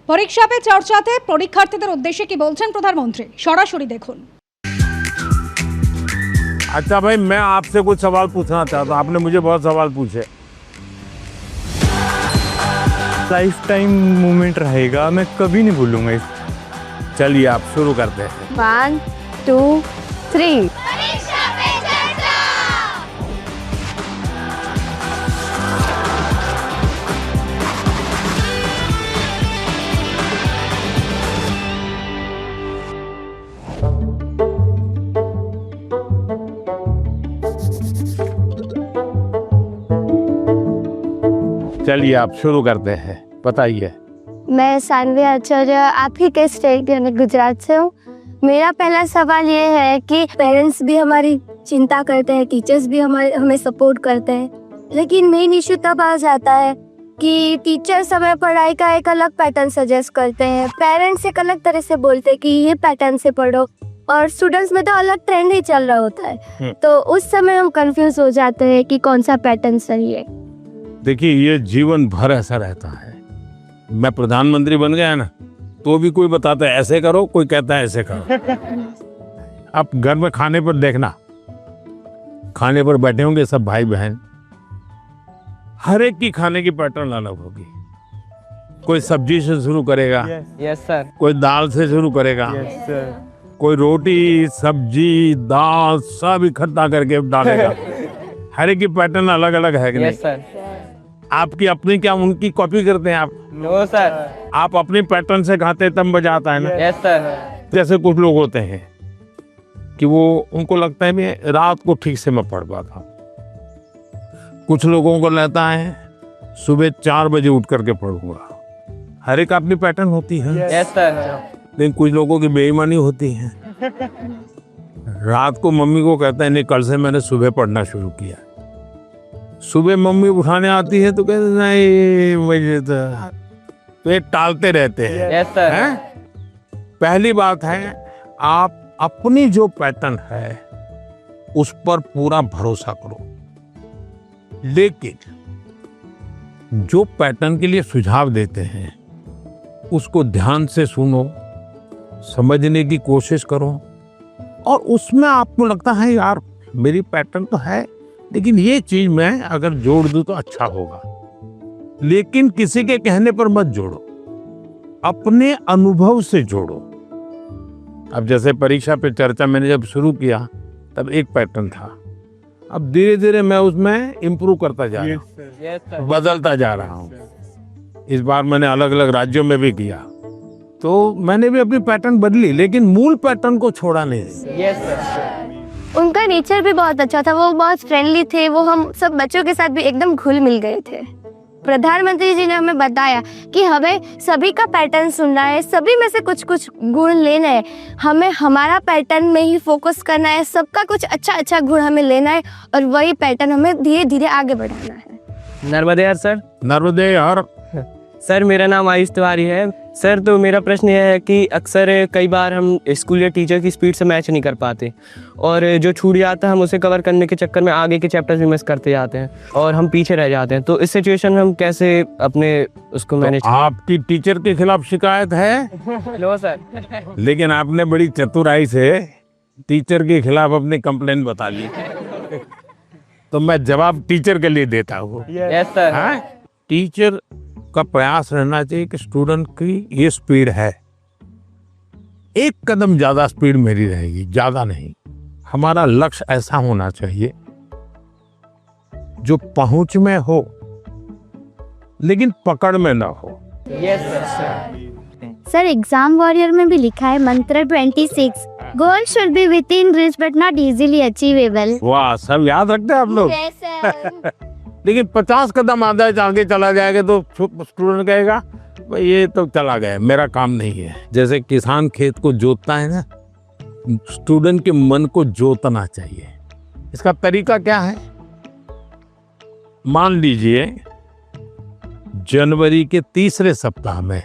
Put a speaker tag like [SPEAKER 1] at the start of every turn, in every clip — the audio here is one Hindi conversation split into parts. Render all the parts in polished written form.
[SPEAKER 1] পরীক্ষা পে চর্চাতে পরীক্ষার্থীদের উদ্দেশ্যে কি বলছেন প্রধানমন্ত্রী, সরাসরি দেখুন।
[SPEAKER 2] अच्छा भाई, मैं आपसे कुछ सवाल पूछना चाहता हूँ। आपने मुझे बहुत सवाल पूछे।
[SPEAKER 3] लाइफ टाइम मोमेंट रहेगा, मैं कभी नहीं भूलूंगा इस।
[SPEAKER 2] चलिए आप शुरू करते हैं।
[SPEAKER 4] 1 2 3।
[SPEAKER 2] चलिए आप शुरू करते हैं, बताइए।
[SPEAKER 4] मैं सानवी आचार्य, आप ही के स्टेट यानी गुजरात से हूँ। मेरा पहला सवाल ये है कि पेरेंट्स भी हमारी चिंता करते हैं, टीचर्स भी हमें सपोर्ट करते हैं, लेकिन मेन इशू तब आ जाता है कि टीचर्स हमें पढ़ाई का एक अलग पैटर्न सजेस्ट करते हैं, पेरेंट्स एक अलग तरह से बोलते हैं कि ये पैटर्न से पढ़ो, और स्टूडेंट्स में तो अलग ट्रेंड ही चल रहा होता है। तो उस समय हम कंफ्यूज हो जाते हैं कि कौन सा पैटर्न सही है।
[SPEAKER 2] देखिए, ये जीवन भर ऐसा रहता है। मैं प्रधानमंत्री बन गया ना, तो भी कोई बताता है ऐसे करो, कोई कहता है ऐसे करो। अब घर में खाने पर देखना, खाने पर बैठे होंगे सब भाई बहन, हर एक की खाने की पैटर्न अलग होगी। कोई सब्जी से शुरू करेगा,
[SPEAKER 5] यस सर,
[SPEAKER 2] कोई दाल से शुरू करेगा,
[SPEAKER 5] यस सर,
[SPEAKER 2] कोई रोटी सब्जी दाल सब इकट्ठा करके डालेगा। हर एक की पैटर्न अलग अलग है कि नहीं?
[SPEAKER 5] Yes sir.
[SPEAKER 2] आपकी अपनी क्या उनकी कॉपी करते हैं आप?
[SPEAKER 5] No sir.
[SPEAKER 2] आप अपनी पैटर्न से खाते तब मजा आता है ना।
[SPEAKER 5] Yes sir.
[SPEAKER 2] जैसे कुछ लोग होते हैं कि वो उनको लगता है मैं रात को ठीक से मैं पढ़ पाता। कुछ लोगों को लगता है सुबह 4 बजे उठ करके पढ़ूंगा। हर एक अपनी पैटर्न होती है।
[SPEAKER 5] Yes sir.
[SPEAKER 2] लेकिन कुछ लोगों की बेईमानी होती है। रात को मम्मी को कहता है नहीं, कल से मैंने सुबह पढ़ना शुरू किया। सुबह मम्मी उठाने आती है तो कहते नहीं मुझे तो ये टालते रहते हैं।
[SPEAKER 5] Yes sir.
[SPEAKER 2] हैं? पहली बात है, आप अपनी जो पैटर्न है उस पर पूरा भरोसा करो, लेकिन जो पैटर्न के लिए सुझाव देते हैं उसको ध्यान से सुनो, समझने की कोशिश करो, और उसमें आपको लगता है यार मेरी पैटर्न तो है, लेकिन ये चीज मैं अगर जोड़ दूं तो अच्छा होगा। लेकिन किसी के कहने पर मत जोड़ो, अपने अनुभव से जोड़ो। अब जैसे परीक्षा पे चर्चा मैंने जब शुरू किया तब एक पैटर्न था, अब धीरे धीरे मैं उसमें इम्प्रूव करता जा रहा हूँ,
[SPEAKER 5] यस सर।
[SPEAKER 2] बदलता जा रहा हूँ। इस बार मैंने अलग अलग राज्यों में भी किया, तो मैंने भी अपनी पैटर्न बदली, लेकिन मूल पैटर्न को छोड़ा नहीं।
[SPEAKER 5] Yes sir.
[SPEAKER 4] उनका नेचर भी बहुत अच्छा था, वो बहुत फ्रेंडली थे, वो हम सब बच्चों के साथ भी एकदम घुल मिल गए थे। प्रधानमंत्री जी ने हमें बताया कि हमें सभी का पैटर्न सुनना है, सभी में से कुछ कुछ गुण लेना है, हमें हमारा पैटर्न में ही फोकस करना है, सबका कुछ अच्छा अच्छा गुण हमें लेना है, और वही पैटर्न हमें धीरे धीरे आगे बढ़ाना है।
[SPEAKER 5] नर्मदे यार सर।
[SPEAKER 2] नर्मदे यार।
[SPEAKER 5] सर मेरा नाम आयुष तिवारी है। सर तो मेरा प्रश्न यह है कि अक्सर कई बार हम स्कूल या टीचर की स्पीड से मैच नहीं कर पाते, और जो छूट जाता है हम उसे कवर करने के चक्कर में आगे के चैप्टर्स भी मिस करते जाते हैं और हम पीछे रह जाते हैं। तो इस सिचुएशन में हम कैसे अपने उसको मैनेज?
[SPEAKER 2] आपकी टीचर के खिलाफ शिकायत है?
[SPEAKER 5] No sir.
[SPEAKER 2] लेकिन आपने बड़ी चतुराई से टीचर के खिलाफ अपनी कंप्लेंट बता ली, तो मैं जवाब टीचर के लिए देता हूँ।
[SPEAKER 5] Yes sir.
[SPEAKER 2] हाँ? टीचर का प्रयास रहना चाहिए कि स्टूडेंट की ये स्पीड है, एक कदम ज्यादा स्पीड मेरी रहेगी, ज्यादा नहीं। हमारा लक्ष्य ऐसा होना चाहिए जो पहुंच में हो लेकिन पकड़ में ना हो।
[SPEAKER 5] Yes sir.
[SPEAKER 6] Sir exam warrior में भी लिखा है मंत्र 26, goal should be with in reach but not easily achievable.
[SPEAKER 2] वाह, सब याद रखते हैं आप लोग। लेकिन 50 कदम आगे चला जाएगा तो स्टूडेंट कहेगा भाई ये तो चला गया, मेरा काम नहीं है। जैसे किसान खेत को जोतता है ना, स्टूडेंट के मन को जोतना चाहिए। इसका तरीका क्या है? मान लीजिए जनवरी के तीसरे सप्ताह में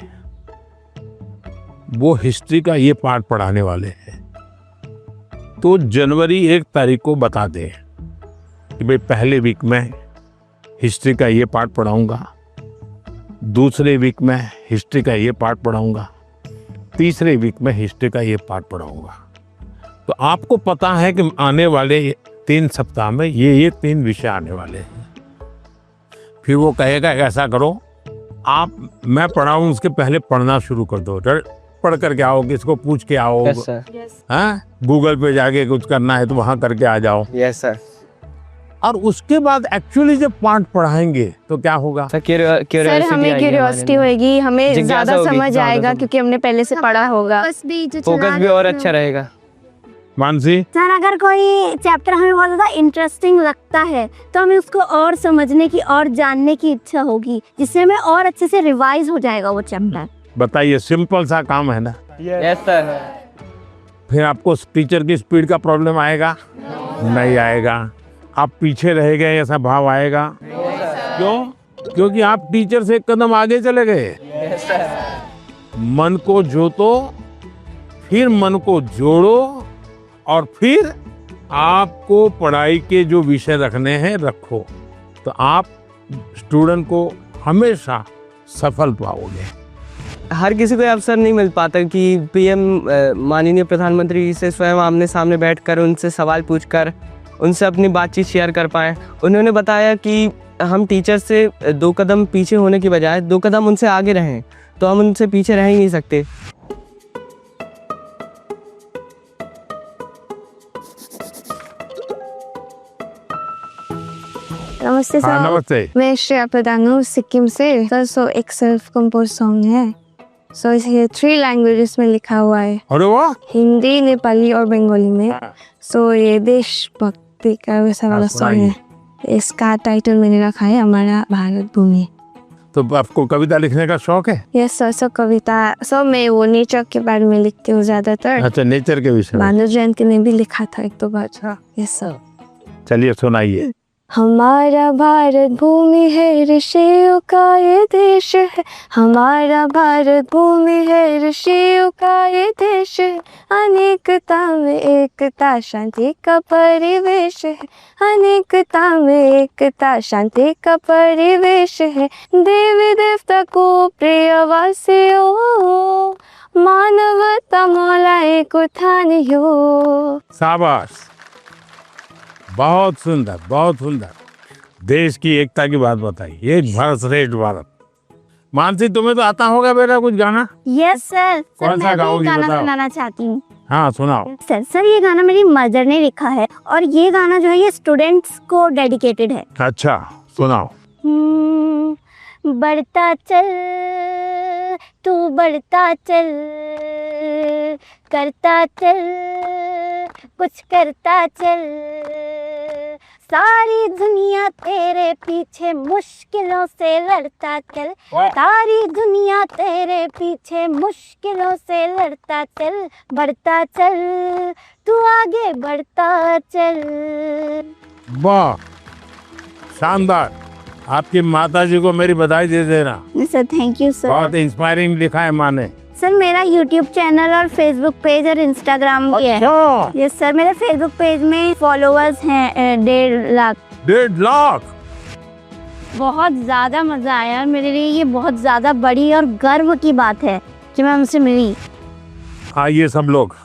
[SPEAKER 2] वो हिस्ट्री का ये पार्ट पढ़ाने वाले हैं, तो जनवरी 1 तारीख को बता दें कि भाई पहले वीक में हिस्ट्री का ये पार्ट पढ़ाऊंगा, दूसरे वीक में हिस्ट्री का ये पार्ट पढ़ाऊंगा, तीसरे वीक में हिस्ट्री का ये पार्ट पढ़ाऊंगा। तो आपको पता है कि आने वाले 3 सप्ताह में ये 3 विषय आने वाले हैं। फिर वो कहेगा ऐसा करो, आप मैं पढ़ाऊँ उसके पहले पढ़ना शुरू कर दो, पढ़ करके आओ, किसको पूछ के आओ,
[SPEAKER 5] यस सर।
[SPEAKER 2] हाँ गूगल पे जाके कुछ करना है तो वहाँ करके आ जाओ।
[SPEAKER 5] Yes sir.
[SPEAKER 2] और उसके बाद एक्चुअली जब पाठ पढ़ाएंगे तो क्या होगा?
[SPEAKER 5] सर
[SPEAKER 4] सर हमें क्यूरियोसिटी होगी, हमें
[SPEAKER 5] जिज्ञासा
[SPEAKER 4] ज्यादा
[SPEAKER 5] होगी,
[SPEAKER 4] समझ
[SPEAKER 5] ज्यादा
[SPEAKER 4] आएगा
[SPEAKER 5] समझ।
[SPEAKER 4] क्योंकि हमने पहले से पढ़ा होगा।
[SPEAKER 5] फोकस भी और अच्छा रहेगा।
[SPEAKER 2] मानसी,
[SPEAKER 6] सर अगर कोई चैप्टर हमें बहुत ज़्यादा इंटरेस्टिंग लगता है तो हमें उसको और समझने की और जानने की इच्छा होगी, जिससे हमें और अच्छे से रिवाइज हो जाएगा वो चैप्टर।
[SPEAKER 2] बताइए, सिंपल सा काम है ना।
[SPEAKER 5] Yes sir.
[SPEAKER 2] फिर आपको टीचर की स्पीड का प्रॉब्लम आएगा? नहीं आएगा। आप पीछे रह गए ऐसा भाव आएगा? क्यों? क्योंकि आप टीचर से एक कदम आगे चले गए। मन को जोतो, फिर मन को जोड़ो, और फिर आपको पढ़ाई के जो विषय रखने हैं रखो, तो आप स्टूडेंट को हमेशा सफल पाओगे।
[SPEAKER 5] हर किसी को अवसर नहीं मिल पाता कि पीएम माननीय प्रधानमंत्री से स्वयं आमने सामने बैठकर उनसे सवाल पूछकर उनसे अपनी बातचीत शेयर कर पाए। उन्होंने बताया कि हम टीचर से 2 कदम पीछे होने की बजाय 2 कदम उनसे आगे रहें, तो हम उनसे पीछे रह ही नहीं सकते।
[SPEAKER 4] नमस्ते
[SPEAKER 2] हाँ,
[SPEAKER 4] सर।
[SPEAKER 2] नमस्ते।
[SPEAKER 4] मैं श्रेया प्रधान हूँ सिक्किम से सर। सो एक सेल्फ कंपोज सॉन्ग है। सो ये 3 लैंग्वेजेस में लिखा हुआ है,
[SPEAKER 2] अरे वाह,
[SPEAKER 4] हिंदी, नेपाली और बंगाली में। सो ये देशभक्ति का वैसा वाला सॉन्ग है। इसका टाइटल मैंने रखा है हमारा भारत भूमि।
[SPEAKER 2] तो आपको कविता लिखने का शौक है?
[SPEAKER 4] Yes sir. सो कविता, सो मैं वो नेचर के बारे में लिखती हूँ ज्यादातर।
[SPEAKER 2] अच्छा, नेचर के विषय में।
[SPEAKER 4] भानु जयंती ने भी लिखा था 1-2 बार। Yes sir.
[SPEAKER 2] चलिए सुनाइए।
[SPEAKER 4] हमारा भारत भूमि है, ऋषियों का ये देश है। हमारा भारत भूमि है, ऋषियों का ये देश है। अनेकता में एकता, शांति का परिवेश है। अनेकता में एकता, शांति का परिवेश है। देवी देवता को प्रिय वासियों, मानवता मौला एक उठानियो।
[SPEAKER 2] शाबाश, बहुत सुंदर, बहुत सुंदर। देश की एकता की बात बताई, एक भारत श्रेष्ठ भारत। मानसी, तुम्हें तो आता होगा बेटा कुछ गाना?
[SPEAKER 6] Yes sir.
[SPEAKER 2] कौन सा
[SPEAKER 6] मैं भी
[SPEAKER 2] गाओगी,
[SPEAKER 6] गाना
[SPEAKER 2] बताओ।
[SPEAKER 6] सुनाना चाहती हूँ।
[SPEAKER 2] हाँ सुनाओ।
[SPEAKER 6] सर ये गाना मेरी मदर ने लिखा है और ये गाना जो है ये स्टूडेंट्स को डेडिकेटेड है।
[SPEAKER 2] अच्छा सुनाओ।
[SPEAKER 6] बढ़ता चल तू बढ़ता चल, करता चल कुछ करता चल, सारी दुनिया तेरे पीछे मुश्किलों से लड़ता चल। सारी दुनिया तेरे पीछे मुश्किलों से लड़ता चल। बढ़ता चल तू आगे बढ़ता चल।
[SPEAKER 2] वाह, शानदार। आपकी माता जी को मेरी बधाई दे देना।
[SPEAKER 6] Sir thank you sir.
[SPEAKER 2] बहुत इंस्पायरिंग लिखा है माँ ने।
[SPEAKER 6] सर मेरा यूट्यूब चैनल और फेसबुक पेज और इंस्टाग्राम भी है।
[SPEAKER 2] अच्छा,
[SPEAKER 6] यस सर। मेरे फेसबुक पेज में फॉलोअर्स हैं 1.5 लाख।
[SPEAKER 2] 1.5 लाख।
[SPEAKER 6] बहुत ज़्यादा मज़ा आया मेरे लिए। ये बहुत ज़्यादा बड़ी और गर्व की बात है कि मैं उनसे मिली।
[SPEAKER 2] आइए सब लोग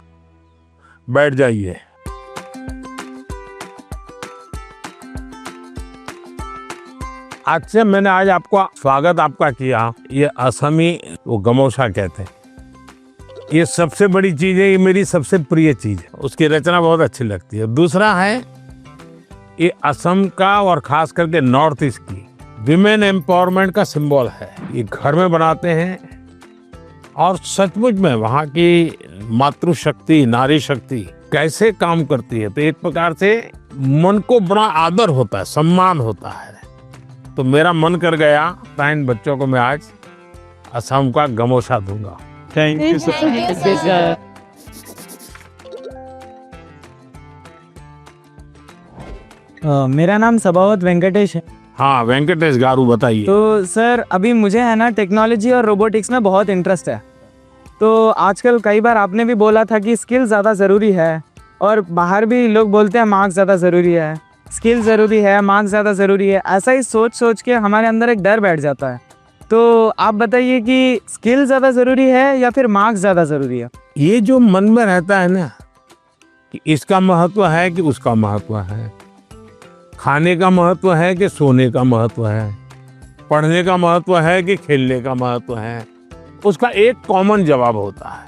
[SPEAKER 2] बैठ जाइए। मैंने आज आपका स्वागत आपका किया। ये असमी वो गमोशा कहते हैं। ये सबसे बड़ी चीज है, ये मेरी सबसे प्रिय चीज है। उसकी रचना बहुत अच्छी लगती है। दूसरा है ये असम का और खास करके नॉर्थ ईस्ट की विमेन एम्पावरमेंट का सिंबल है। ये घर में बनाते हैं और सचमुच में वहाँ की मातृशक्ति, नारी शक्ति कैसे काम करती है, तो एक प्रकार से मन को बड़ा आदर होता है, सम्मान होता है। तो मेरा मन कर गया इन बच्चों को मैं आज असम का गमोशा दूंगा।
[SPEAKER 3] Thank you sir.
[SPEAKER 7] मेरा नाम सबावत वेंकटेश है।
[SPEAKER 2] हाँ वेंकटेश गारू, बताइए।
[SPEAKER 7] तो सर अभी मुझे है ना टेक्नोलॉजी और रोबोटिक्स में बहुत इंटरेस्ट है। तो आजकल कई बार आपने भी बोला था कि स्किल ज़्यादा ज़रूरी है, और बाहर भी लोग बोलते हैं मार्क्स ज़्यादा ज़रूरी है, स्किल ज़रूरी है, मार्क्स ज़्यादा ज़रूरी है। ऐसा ही सोच सोच के हमारे अंदर एक डर बैठ जाता है तो आप बताइए कि स्किल ज़्यादा ज़रूरी है या फिर मार्क्स ज़्यादा ज़रूरी है?
[SPEAKER 2] ये जो मन में रहता है ना कि इसका महत्व है कि उसका महत्व है, खाने का महत्व है कि सोने का महत्व है, पढ़ने का महत्व है कि खेलने का महत्व है, उसका एक कॉमन जवाब होता है,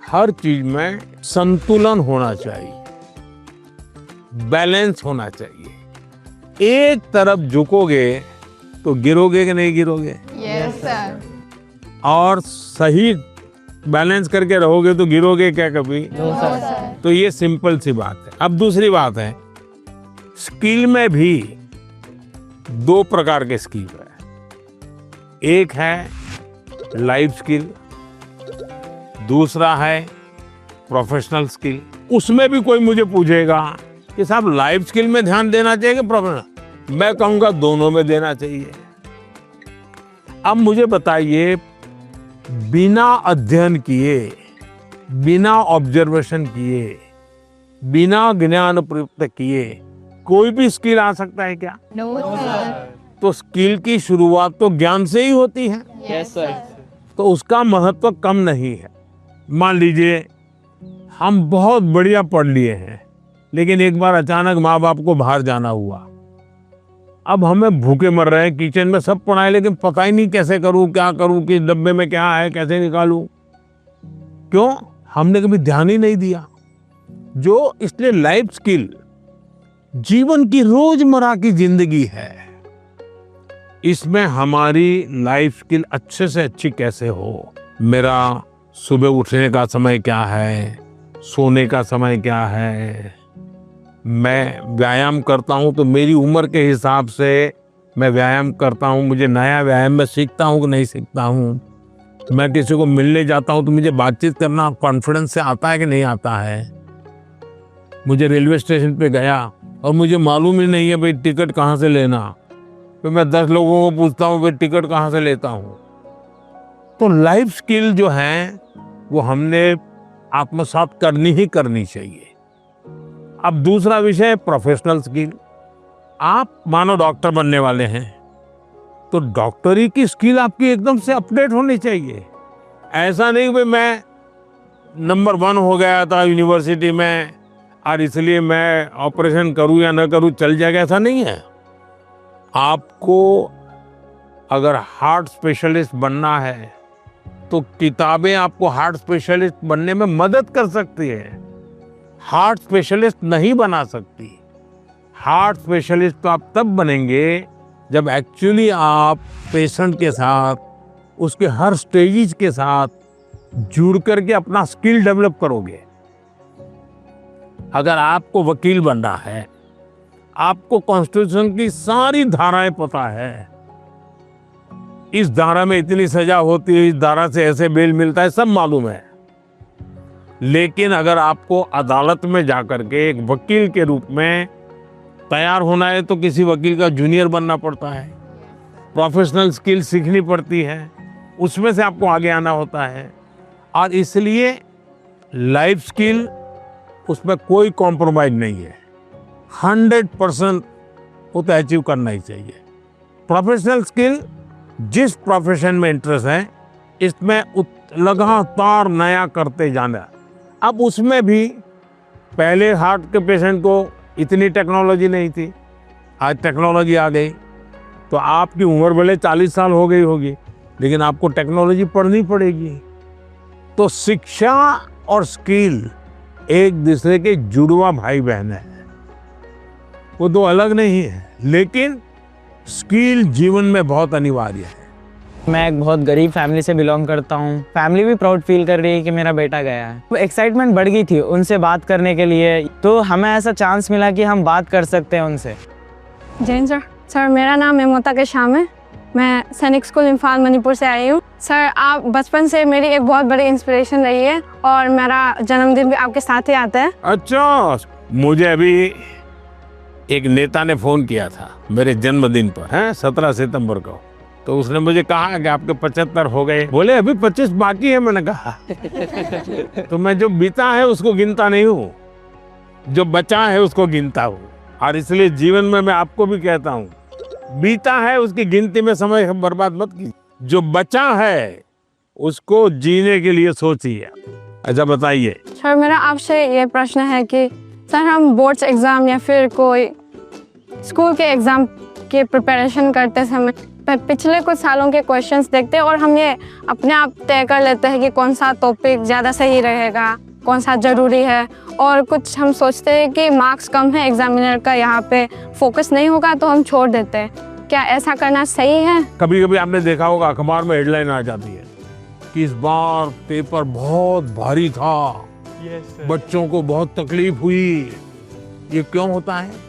[SPEAKER 2] हर चीज में संतुलन होना चाहिए, बैलेंस होना चाहिए। एक तरफ झुकोगे तो गिरोगे कि नहीं गिरोगे?
[SPEAKER 1] Yes sir.
[SPEAKER 2] और सही बैलेंस करके रहोगे तो गिरोगे क्या कभी? तो ये सिंपल सी बात है। अब दूसरी बात है, स्किल में भी दो प्रकार के स्किल है। एक है लाइफ स्किल, दूसरा है प्रोफेशनल स्किल। उसमें भी कोई मुझे पूछेगा कि साहब लाइफ स्किल में ध्यान देना चाहिए कि प्रोफेशनल, मैं कहूंगा दोनों में देना चाहिए। अब मुझे बताइए, बिना अध्ययन किए, बिना ऑब्जर्वेशन किए, बिना ज्ञान प्राप्त किए कोई भी स्किल आ सकता है क्या?
[SPEAKER 1] No sir.
[SPEAKER 2] तो स्किल की शुरुआत तो ज्ञान से ही होती है।
[SPEAKER 5] Yes sir.
[SPEAKER 2] तो उसका महत्व कम नहीं है। मान लीजिए हम बहुत बढ़िया पढ़ लिए हैं, लेकिन एक बार अचानक माँ बाप को बाहर जाना हुआ, अब हमें भूखे मर रहे हैं, किचन में सब पड़ा है लेकिन पता ही नहीं कैसे करूं, क्या करूं, कि डब्बे में क्या है, कैसे निकालूं। क्यों? हमने कभी ध्यान ही नहीं दिया। जो इसलिए लाइफ स्किल जीवन की रोजमर्रा की जिंदगी है, इसमें हमारी लाइफ स्किल अच्छे से अच्छी कैसे हो। मेरा सुबह उठने का समय क्या है, सोने का समय क्या है, मैं व्यायाम करता हूं तो मेरी उम्र के हिसाब से मैं व्यायाम करता हूं, मुझे नया व्यायाम में सीखता हूं कि नहीं सीखता हूं। मैं किसी को मिलने जाता हूं तो मुझे बातचीत करना कॉन्फिडेंस से आता है कि नहीं आता है। मुझे रेलवे स्टेशन पे गया और मुझे मालूम ही नहीं है भाई टिकट कहाँ से लेना, तो मैं 10 लोगों को पूछता हूँ भाई टिकट कहाँ से लेता हूँ। तो लाइफ स्किल जो है वो हमने आत्मसात करनी ही करनी चाहिए। अब दूसरा विषय प्रोफेशनल स्किल। आप मानो डॉक्टर बनने वाले हैं तो डॉक्टरी की स्किल आपकी एकदम से अपडेट होनी चाहिए। ऐसा नहीं कि मैं नंबर 1 हो गया था यूनिवर्सिटी में और इसलिए मैं ऑपरेशन करूं या ना करूं चल जाएगा, ऐसा नहीं है। आपको अगर हार्ट स्पेशलिस्ट बनना है तो किताबें आपको हार्ट स्पेशलिस्ट बनने में मदद कर सकती है, हार्ट स्पेशलिस्ट नहीं बना सकती। हार्ट स्पेशलिस्ट तो आप तब बनेंगे जब एक्चुअली आप पेशेंट के साथ, उसके हर स्टेजेस के साथ जुड़ करके अपना स्किल डेवलप करोगे। अगर आपको वकील बनना है, आपको कॉन्स्टिट्यूशन की सारी धाराएं पता है, इस धारा में इतनी सजा होती है, इस धारा से ऐसे बेल मिलता है, सब मालूम है। लेकिन अगर आपको अदालत में जाकर के एक वकील के रूप में तैयार होना है तो किसी वकील का जूनियर बनना पड़ता है, प्रोफेशनल स्किल सीखनी पड़ती है, उसमें से आपको आगे आना होता है। और इसलिए लाइफ स्किल, उसमें कोई कॉम्प्रोमाइज नहीं है, 100% वो तो अचीव करना ही चाहिए। प्रोफेशनल स्किल, जिस प्रोफेशन में इंटरेस्ट है इसमें लगातार नया करते जाना। अब उसमें भी पहले हार्ट के पेशेंट को इतनी टेक्नोलॉजी नहीं थी, आज टेक्नोलॉजी आ गई, तो आपकी उम्र भले 40 साल हो गई होगी लेकिन आपको टेक्नोलॉजी पढ़नी पड़ेगी। तो शिक्षा और स्किल एक दूसरे के जुड़वा भाई बहन है, वो दो अलग नहीं है, लेकिन स्किल जीवन में बहुत अनिवार्य है।
[SPEAKER 7] मैं एक बहुत गरीब फैमिली से बिलोंग करता हूँ। फैमिली भी प्राउड फील कर रही है कि मेरा बेटा गया है। तो एक्साइटमेंट बढ़ गई थी उनसे बात करने के लिए, तो हमें ऐसा चांस मिला कि हम बात कर सकते हैं उनसे।
[SPEAKER 4] जैन सर। सर मेरा नाम मेमोता के शाम है, मैं सैनिक स्कूल इम्फाल मणिपुर से आई हूँ। सर आप बचपन से मेरी एक बहुत बड़ी इंस्पिरेशन रही है और मेरा जन्मदिन भी आपके साथ ही आता है।
[SPEAKER 2] अच्छा, मुझे अभी एक नेता ने फोन किया था मेरे जन्मदिन पर, है 17 सितंबर को, तो उसने मुझे कहा कि आपके 75 हो गए, बोले अभी 25 बाकी है। मैंने कहा तो मैं जो बीता है उसको गिनता नहीं हूँ, जो बचा है उसको गिनता हूँ। और इसलिए जीवन में मैं आपको भी कहता हूँ, बीता है उसकी गिनती में समय बर्बाद मत कीजिए। जो बचा है उसको जीने के लिए सोचिए। अच्छा बताइए।
[SPEAKER 8] सर मेरा आपसे ये प्रश्न है कि सर हम बोर्ड्स एग्ज़ाम या फिर कोई स्कूल के एग्ज़ाम के प्रिपरेशन करते समय पिछले कुछ सालों के क्वेश्चंस देखते हैं और हम ये अपने आप तय कर लेते हैं कि कौन सा टॉपिक ज़्यादा सही रहेगा, कौन सा ज़रूरी है, और कुछ हम सोचते हैं कि मार्क्स कम है एग्जामिनर का, यहाँ पे फोकस नहीं होगा तो हम छोड़ देते हैं। क्या ऐसा करना सही है?
[SPEAKER 2] कभी कभी आपने देखा होगा अखबार में हेडलाइन आ जाती है कि इस बार पेपर बहुत भारी था, बच्चों को बहुत तकलीफ हुई। ये क्यों होता है?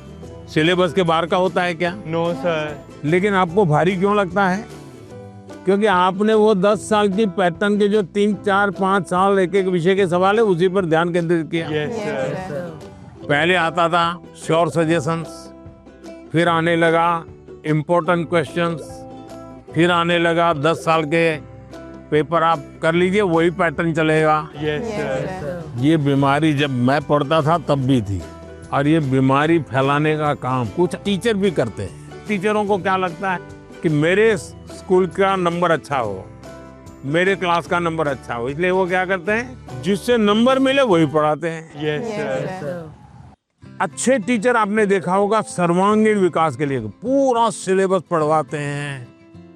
[SPEAKER 2] सिलेबस के बाहर का होता है क्या?
[SPEAKER 3] No sir.
[SPEAKER 2] लेकिन आपको भारी क्यों लगता है? क्योंकि आपने वो 10 साल की पैटर्न के जो 3, 4, 5 साल एक एक विषय के सवाल है उसी पर ध्यान केंद्रित किया। पहले आता था श्योर सजेशंस, फिर आने लगा इम्पोर्टेंट क्वेश्चंस, फिर आने लगा 10 साल के पेपर आप कर लीजिए वही पैटर्न चलेगा। ये बीमारी जब मैं पढ़ता था तब भी थी, और ये बीमारी फैलाने का काम कुछ टीचर भी करते हैं। टीचरों को क्या लगता है कि मेरे स्कूल का नंबर अच्छा हो, मेरे क्लास का नंबर अच्छा हो, इसलिए वो क्या करते हैं जिससे नंबर मिले वही पढ़ाते हैं। अच्छे टीचर आपने देखा होगा सर्वांगीण विकास के लिए पूरा सिलेबस पढ़वाते हैं,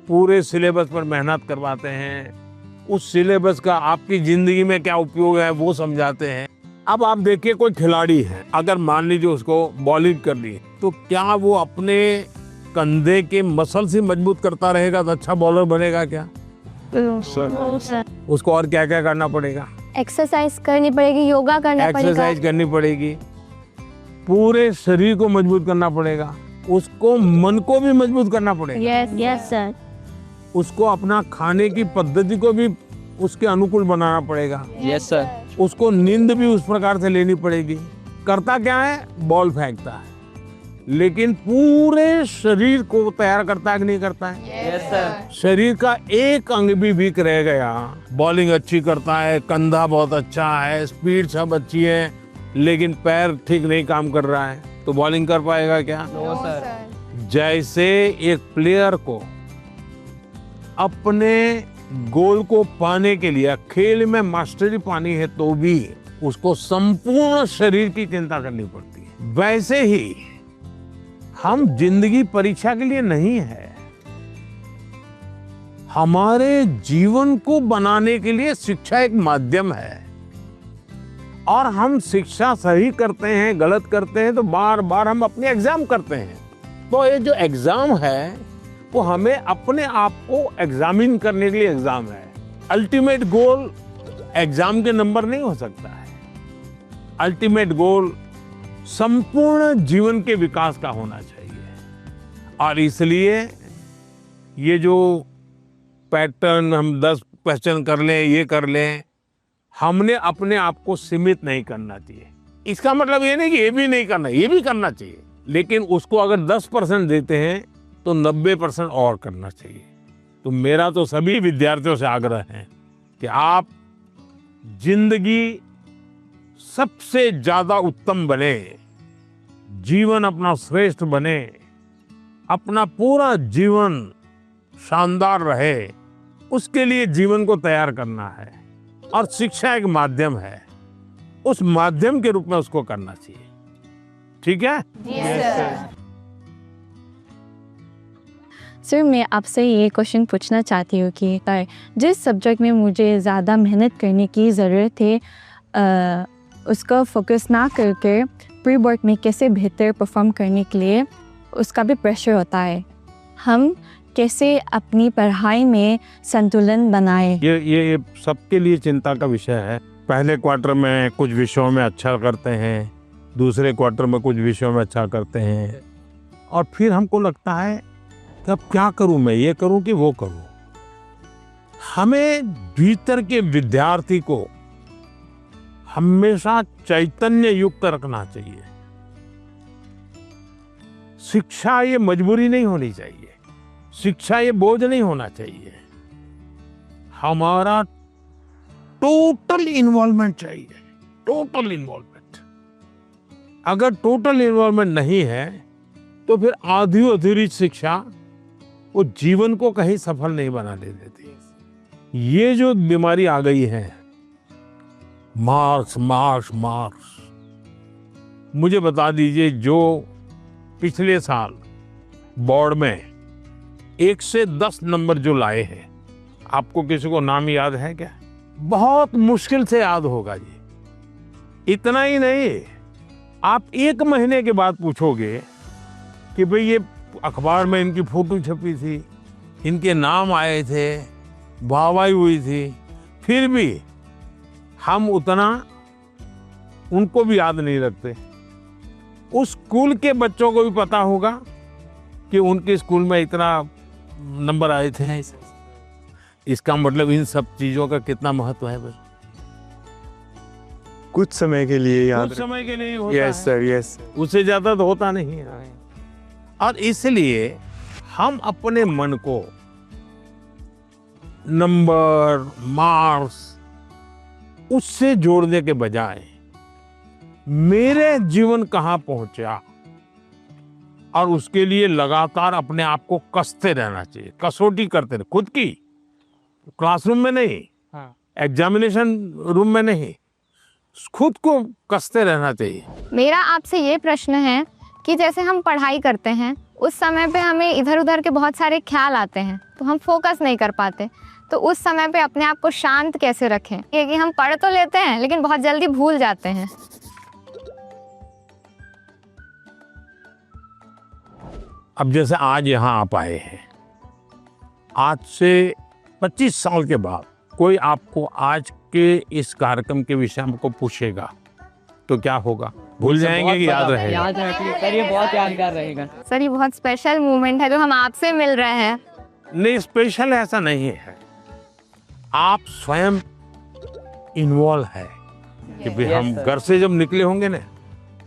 [SPEAKER 2] पूरे सिलेबस पर मेहनत करवाते हैं, उस सिलेबस का आपकी जिंदगी में क्या उपयोग है वो समझाते हैं। अब आप देखिए कोई खिलाड़ी है, अगर मान लीजिए उसको बॉलिंग करनी है तो क्या वो अपने कंधे के मसल से मजबूत करता रहेगा तो अच्छा बॉलर बनेगा क्या? उसको और क्या क्या करना पड़ेगा?
[SPEAKER 4] एक्सरसाइज करनी पड़ेगी, योगा करना पड़ेगा,
[SPEAKER 2] एक्सरसाइज करनी पड़ेगी, पूरे शरीर को मजबूत करना पड़ेगा, उसको मन को भी मजबूत करना पड़ेगा।
[SPEAKER 4] Yes sir.
[SPEAKER 2] उसको अपना खाने की पद्धति को भी उसके अनुकूल बनाना पड़ेगा।
[SPEAKER 5] Yes sir.
[SPEAKER 2] उसको नींद भी उस प्रकार से लेनी पड़ेगी। करता क्या है? बॉल फेंकता है, लेकिन पूरे शरीर को तैयार करता है कि नहीं करता है?
[SPEAKER 5] Yes sir.
[SPEAKER 2] शरीर का एक अंग भी वीक रह गया, बॉलिंग अच्छी करता है, कंधा बहुत अच्छा है, स्पीड सब अच्छी है, लेकिन पैर ठीक नहीं काम कर रहा है तो बॉलिंग कर पाएगा क्या?
[SPEAKER 5] No sir.
[SPEAKER 2] जैसे एक प्लेयर को अपने गोल को पाने के लिए खेल में मास्टरी पानी है तो भी उसको संपूर्ण शरीर की चिंता करनी पड़ती है। वैसे ही हम जिंदगी परीक्षा के लिए नहीं है, हमारे जीवन को बनाने के लिए शिक्षा एक माध्यम है, और हम शिक्षा सही करते हैं गलत करते हैं तो बार बार हम अपने एग्जाम करते हैं। तो ये जो एग्जाम है वो हमें अपने आप को एग्जामिन करने के लिए एग्जाम है। अल्टीमेट गोल एग्जाम के नंबर नहीं हो सकता है। अल्टीमेट गोल संपूर्ण जीवन के विकास का होना चाहिए, और इसलिए ये जो पैटर्न हम 10 क्वेश्चन कर लें, ये कर लें, हमने अपने आप को सीमित नहीं करना चाहिए। इसका मतलब ये नहीं कि ये भी नहीं करना, ये भी करना चाहिए, लेकिन उसको अगर 10% देते हैं तो 90% और करना चाहिए। तो मेरा तो सभी विद्यार्थियों से आग्रह है कि आप जिंदगी सबसे ज्यादा उत्तम बने, जीवन अपना श्रेष्ठ बने, अपना पूरा जीवन शानदार रहे, उसके लिए जीवन को तैयार करना है, और शिक्षा एक माध्यम है, उस माध्यम के रूप में उसको करना चाहिए। ठीक है?
[SPEAKER 8] सर मैं आपसे ये क्वेश्चन पूछना चाहती हूँ कि जिस सब्जेक्ट में मुझे ज़्यादा मेहनत करने की ज़रूरत है उसका फोकस ना करके प्री बोर्ड में कैसे बेहतर परफॉर्म करने के लिए उसका भी प्रेशर होता है, हम कैसे अपनी पढ़ाई में संतुलन बनाए?
[SPEAKER 2] ये सबके लिए चिंता का विषय है। पहले क्वार्टर में कुछ विषयों में अच्छा करते हैं, दूसरे क्वार्टर में कुछ विषयों में अच्छा करते हैं, और फिर हमको लगता है कि अब क्या करूं, मैं ये करूं कि वो करूं। हमें भीतर के विद्यार्थी को हमेशा चैतन्य युक्त रखना चाहिए। शिक्षा ये मजबूरी नहीं होनी चाहिए, शिक्षा ये बोझ नहीं होना चाहिए, हमारा टोटल इन्वॉल्वमेंट चाहिए, टोटल इन्वॉल्वमेंट। अगर टोटल इन्वॉल्वमेंट नहीं है तो फिर आधी अधूरी शिक्षा वो जीवन को कहीं सफल नहीं बनाने देती। ये जो बीमारी आ गई है, मार्क्स मार्क्स मार्क्स, मुझे बता दीजिए जो पिछले साल बोर्ड में 1 से 10 नंबर जो लाए हैं, आपको किसी को नाम याद है क्या? बहुत मुश्किल से याद होगा जी। इतना ही नहीं, आप 1 महीने के बाद पूछोगे कि भाई ये अखबार में इनकी फोटो छपी थी, इनके नाम आए थे, वाहवाही हुई थी, फिर भी हम उतना उनको भी याद नहीं रखते। उस स्कूल के बच्चों को भी पता होगा कि उनके स्कूल में इतना नंबर आए थे। इसका मतलब इन सब चीजों का कितना महत्व है बस?
[SPEAKER 3] कुछ समय के लिए याद
[SPEAKER 2] कुछ समय के लिए होता
[SPEAKER 3] यस
[SPEAKER 2] है।
[SPEAKER 3] Sir, yes.
[SPEAKER 2] उससे ज्यादा तो होता नहीं है। और इसलिए हम अपने मन को नंबर, मार्क्स उससे जोड़ने के बजाय मेरे जीवन कहाँ पहुंचा, और उसके लिए लगातार अपने आप को कसते रहना चाहिए, कसौटी करते रहे खुद की, क्लासरूम में नहीं, एग्जामिनेशन रूम में नहीं, खुद को कसते रहना चाहिए।
[SPEAKER 8] मेरा आपसे ये प्रश्न है कि जैसे हम पढ़ाई करते हैं उस समय पे हमें इधर उधर के बहुत सारे ख्याल आते हैं तो हम फोकस नहीं कर पाते, तो उस समय पे अपने आप को शांत कैसे रखें? ये कि हम पढ़ तो लेते हैं लेकिन बहुत जल्दी भूल जाते हैं।
[SPEAKER 2] अब जैसे आज यहाँ आप आए हैं, आज से 25 साल के बाद कोई आपको आज के इस कार्यक्रम के विषय में को पूछेगा तो क्या होगा? भूल जाएंगे कि याद रहेगा?
[SPEAKER 5] याद रखिए सर, ये बहुत यादगार रहेगा।
[SPEAKER 8] सर ये बहुत स्पेशल मोमेंट है जो हम आपसे मिल रहे हैं।
[SPEAKER 2] नहीं, स्पेशल ऐसा नहीं है, आप स्वयं इन्वॉल्व है कि भाई हम घर से जब निकले होंगे ना,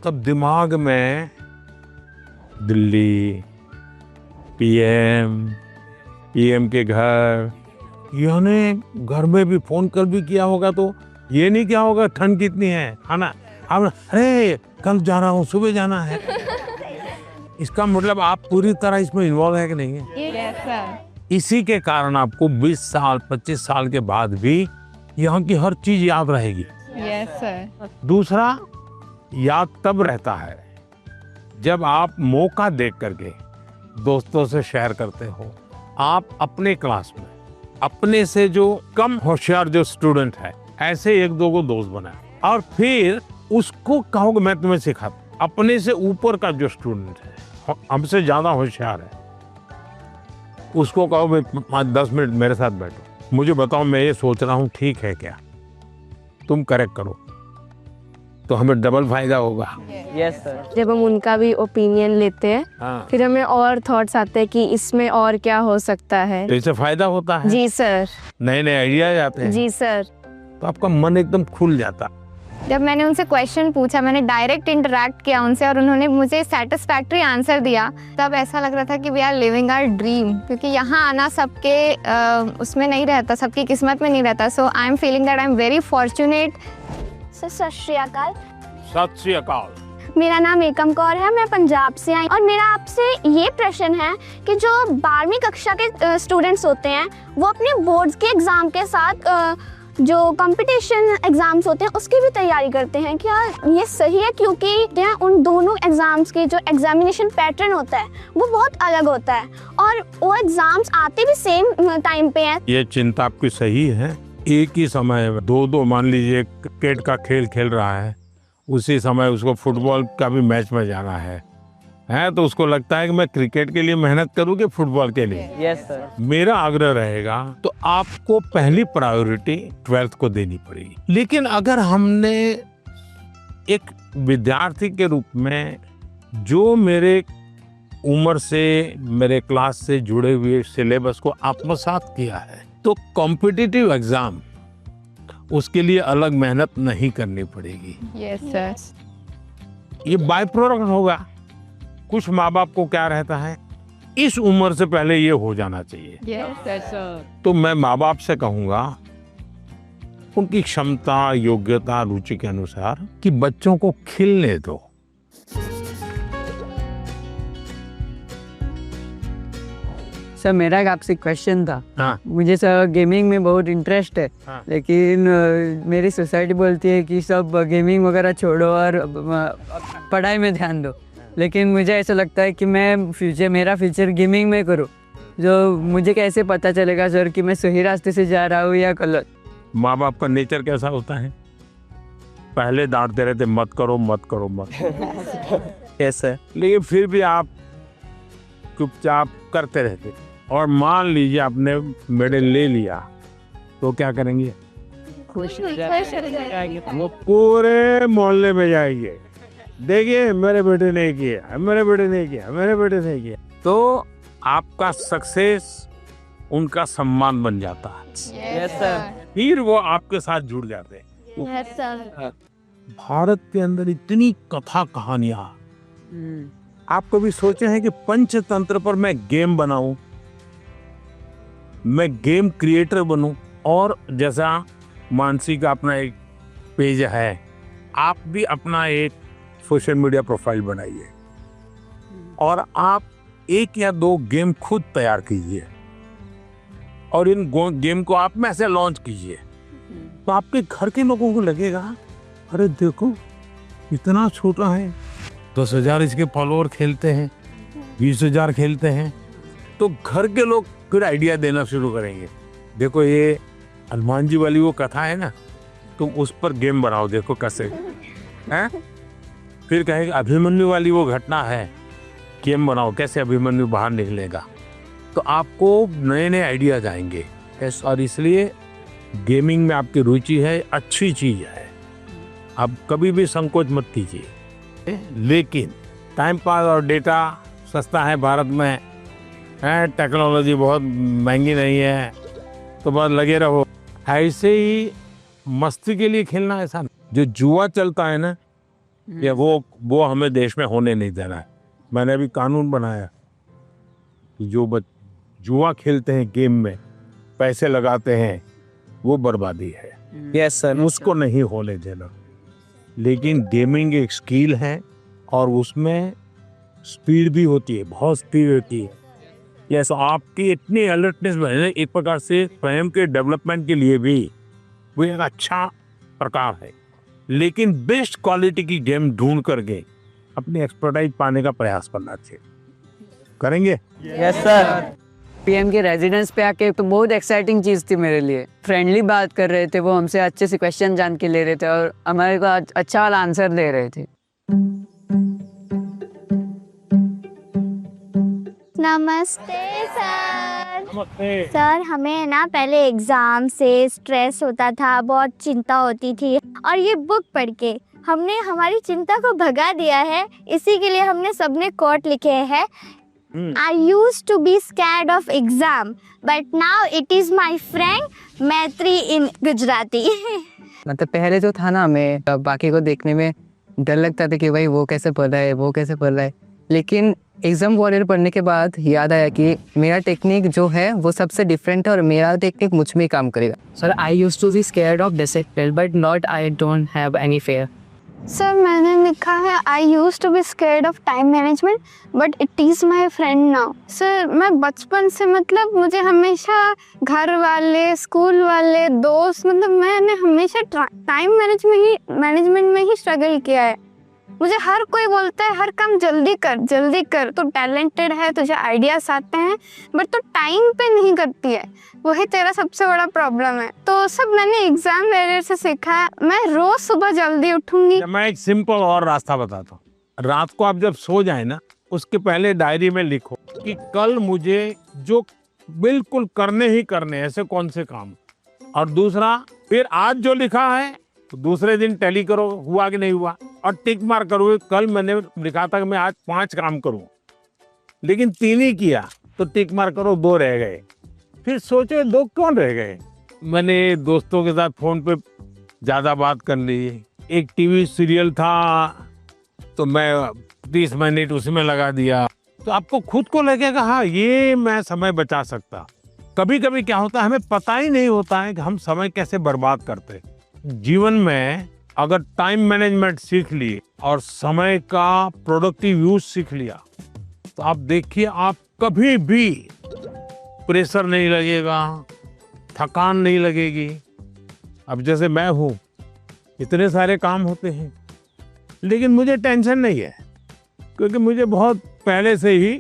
[SPEAKER 2] तब दिमाग में दिल्ली, पीएम के घर, यानी घर में भी फोन कर भी किया होगा तो ये नहीं क्या होगा ठंड कितनी है ना, अब अरे कल जा रहा हूँ, सुबह जाना है। इसका मतलब आप पूरी तरह इसमें इन्वॉल्व है कि नहीं है?
[SPEAKER 8] Yes sir.
[SPEAKER 2] इसी के कारण आपको 20 साल 25 साल के बाद भी यहाँ की हर चीज याद रहेगी।
[SPEAKER 8] Yes sir.
[SPEAKER 2] दूसरा, याद तब रहता है जब आप मौका देख करके दोस्तों से शेयर करते हो। आप अपने क्लास में अपने से जो कम होशियार जो स्टूडेंट है, ऐसे 1-2 को दोस्त बनाए और फिर उसको कहोगे मैं तुम्हें सिखाता। अपने से ऊपर का जो स्टूडेंट है, हमसे ज्यादा होशियार है, उसको कहो भाई 10 मिनट मेरे साथ बैठो, मुझे बताओ मैं ये सोच रहा हूँ ठीक है क्या, तुम करेक्ट करो, तो हमें डबल फायदा होगा।
[SPEAKER 5] Yes sir.
[SPEAKER 4] जब हम उनका भी ओपिनियन लेते हैं,
[SPEAKER 2] हाँ,
[SPEAKER 4] फिर हमें और थॉट्स आते हैं कि इसमें और क्या हो सकता है।
[SPEAKER 2] तो इससे फायदा होता है,
[SPEAKER 4] जी सर।
[SPEAKER 2] नए नए आइडियाज आते हैं,
[SPEAKER 4] जी सर।
[SPEAKER 2] तो आपका मन एकदम खुल जाता।
[SPEAKER 8] जब मैंने उनसे क्वेश्चन पूछा, मैंने डायरेक्ट इंटरेक्ट किया उनसे और उन्होंने मुझे सेटिस्फैक्ट्री आंसर दिया, तब ऐसा लग रहा था कि we are living our dream, क्योंकि यहाँ आना सबके उसमें नहीं रहता, सबकी किस्मत में नहीं रहता। So I am feeling that I am very fortunate.
[SPEAKER 6] सत श्री अकाल।
[SPEAKER 2] सत श्री अकाल।
[SPEAKER 6] मेरा नाम एकम कौर है, मैं पंजाब से आई और मेरा आपसे ये प्रश्न है कि जो 12वीं कक्षा के स्टूडेंट्स होते हैं वो अपने बोर्ड्स के एग्ज़ाम के साथ जो कंपटीशन एग्ज़ाम्स होते हैं उसकी भी तैयारी करते हैं, क्या ये सही है? क्योंकि उन दोनों एग्ज़ाम्स के जो एग्जामिनेशन पैटर्न होता है वो बहुत अलग होता है और वो एग्ज़ाम्स आते भी सेम टाइम पे हैं।
[SPEAKER 2] ये चिंता आपकी सही है। एक ही समय में दो मान लीजिए क्रिकेट का खेल खेल रहा है, उसी समय उसको फुटबॉल का भी मैच में जाना है, तो उसको लगता है कि मैं क्रिकेट के लिए मेहनत करूँ कि फुटबॉल के लिए।
[SPEAKER 5] Yes sir.
[SPEAKER 2] मेरा आग्रह रहेगा तो आपको पहली प्रायोरिटी 12th को देनी पड़ेगी। लेकिन अगर हमने एक विद्यार्थी के रूप में जो मेरे उम्र से मेरे क्लास से जुड़े हुए सिलेबस को आत्मसात किया है, तो कॉम्पिटिटिव एग्जाम उसके लिए अलग मेहनत नहीं करनी पड़ेगी।
[SPEAKER 8] Yes sir.
[SPEAKER 2] ये बाय प्रोडक्ट होगा। कुछ माँ बाप को क्या रहता है, इस उम्र से पहले ये हो जाना चाहिए।
[SPEAKER 8] Yes sir.
[SPEAKER 2] तो मैं माँ बाप से कहूँगा उनकी क्षमता, योग्यता, रुचि के अनुसार कि बच्चों को खिलने दो।
[SPEAKER 9] सर मेरा एक आपसे क्वेश्चन था।
[SPEAKER 2] हाँ।
[SPEAKER 9] मुझे सर गेमिंग में बहुत इंटरेस्ट है।
[SPEAKER 2] हाँ।
[SPEAKER 9] लेकिन मेरी सोसाइटी बोलती है कि सब गेमिंग वगैरह छोड़ो और पढ़ाई में ध्यान दो। लेकिन मुझे ऐसा लगता है कि मेरा फ्यूचर गेमिंग में करूँ। जो मुझे कैसे पता चलेगा सर कि मैं सही रास्ते से जा रहा हूँ या गलत?
[SPEAKER 2] माँ बाप का नेचर कैसा होता है, पहले डांटते रहते मत करो मत करो मत
[SPEAKER 5] यस
[SPEAKER 2] लेकिन फिर भी आप चुपचाप करते रहते। और मान लीजिए आपने मेडल ले लिया तो क्या करेंगे? वो पूरे मोहल्ले में जाएंगे, देखिए मेरे बेटे ने किया, मेरे बेटे ने किया, मेरे बेटे ने किया। तो आपका सक्सेस उनका सम्मान बन जाता है।
[SPEAKER 5] Yes sir.
[SPEAKER 2] फिर वो आपके साथ जुड़ जाते हैं।
[SPEAKER 4] Yes sir.
[SPEAKER 2] भारत के अंदर इतनी कथा कहानियां, आप कभी सोचे हैं कि पंचतंत्र पर मैं गेम बनाऊं, मैं गेम क्रिएटर बनूं? और जैसा मानसी का अपना एक पेज है, आप भी अपना एक सोशल मीडिया प्रोफाइल बनाइए और आप 1 या 2 गेम खुद तैयार कीजिए और इन गेम को आप में से लॉन्च कीजिए। तो आपके घर के लोगों को लगेगा अरे देखो इतना छोटा है, 10,000 इसके फॉलोअर खेलते हैं, 20,000 खेलते हैं। तो घर के लोग फिर आइडिया देना शुरू करेंगे, देखो ये हनुमान जी वाली वो कथा है ना, तुम उस पर गेम बनाओ, देखो कैसे हैं। फिर कहेंगे अभिमन्यु वाली वो घटना है, गेम बनाओ कैसे अभिमन्यु बाहर निकलेगा। तो आपको नए नए आइडियाज आएंगे। और इसलिए गेमिंग में आपकी रुचि है, अच्छी चीज है, आप कभी भी संकोच मत कीजिए। लेकिन टाइम पास और डेटा सस्ता है भारत में, है टेक्नोलॉजी बहुत महंगी नहीं है, तो बस लगे रहो। ऐसे ही मस्ती के लिए खेलना ऐसा नहीं। जो जुआ चलता है ना, ये वो हमें देश में होने नहीं देना है। मैंने अभी कानून बनाया कि जो जुआ खेलते हैं, गेम में पैसे लगाते हैं, वो बर्बादी है।
[SPEAKER 5] Yes sir.
[SPEAKER 2] उसको नहीं होने देना। लेकिन गेमिंग एक स्किल है और उसमें स्पीड भी होती है, बहुत स्पीड होती है। यस, आपकी इतनी अलर्टनेस बने, एक प्रकार से स्वयं के डेवलपमेंट के लिए भी वो एक अच्छा प्रकार है। लेकिन बेस्ट क्वालिटी की गेम ढूंढ करके अपनी एक्सपर्टाइज पाने का प्रयास करना चाहिए। करेंगे?
[SPEAKER 5] Yes sir.
[SPEAKER 9] पीएम के रेजिडेंस पे आके तो बहुत एक्साइटिंग चीज़ थी मेरे लिए। फ्रेंडली बात कर रहे थे, वो हमसे अच्छे से क्वेश्चन जान के ले रहे थे और हमारे को अच्छा वाला आंसर दे रहे थे।
[SPEAKER 6] नमस्ते सर।
[SPEAKER 2] नमस्ते।
[SPEAKER 6] सर हमें ना पहले एग्जाम से स्ट्रेस होता था, बहुत चिंता होती थी, और ये बुक पढ़ के हमने हमारी चिंता को भगा दिया है। इसी के लिए हमने सबने कोट लिखे हैं। I used to be scared of exam, but now it is my friend मैत्री in गुजराती।
[SPEAKER 9] मतलब पहले जो था ना, हमें बाकी को देखने में डर लगता था कि भाई वो कैसे पढ़ रहा है, वो कैसे पढ़ रहा है। लेकिन एग्जाम वॉरियर पढ़ने के बाद याद आया कि मेरा टेक्निक जो है वो सबसे डिफरेंट है और मेरा टेक्निक मुझ में काम करेगा। Sir I used to be scared of discipline but not, I don't have any fear.
[SPEAKER 8] Sir मैंने लिखा है I use to be scared of time management but it is my friend now. Sir मैं बचपन से, मतलब मुझे हमेशा घर वाले, स्कूल वाले, दोस्त, मतलब मैंने हमेशा टाइम मैनेजमेंट में ही स्ट्रगल किया है। मुझे हर कोई बोलता है हर काम जल्दी कर, तो टैलेंटेड है, तुझे आइडियाज आते हैं, बट तो टाइम पे नहीं करती है, वही तेरा सबसे बड़ा प्रॉब्लम है। तो सब मैंने एग्जाम वगैरह से सीखा है। मैं रोज सुबह जल्दी उठूंगी।
[SPEAKER 2] मैं एक सिंपल और रास्ता बताता हूँ। रात को आप जब सो जाए ना, उसके पहले डायरी में लिखो कि कल मुझे जो बिल्कुल करने ही करने ऐसे कौन से काम, और दूसरा फिर आज जो लिखा है तो दूसरे दिन टैली करो, हुआ कि नहीं हुआ, और टिक मार करो। कल मैंने लिखा था कि मैं आज 5 काम करूं, लेकिन 3 ही किया, तो टिक मार करो, 2 रह गए। फिर सोचो 2 कौन रह गए। मैंने दोस्तों के साथ फोन पे ज्यादा बात कर ली। एक टीवी सीरियल था तो मैं 30 मिनट उसमें लगा दिया। तो आपको खुद को लगेगा हाँ ये मैं समय बचा सकता। कभी कभी क्या होता है, हमें पता ही नहीं होता है कि हम समय कैसे बर्बाद करते। जीवन में अगर टाइम मैनेजमेंट सीख ली और समय का प्रोडक्टिव यूज सीख लिया, तो आप देखिए आप कभी भी प्रेशर नहीं लगेगा, थकान नहीं लगेगी। अब जैसे मैं हूँ, इतने सारे काम होते हैं, लेकिन मुझे टेंशन नहीं है, क्योंकि मुझे बहुत पहले से ही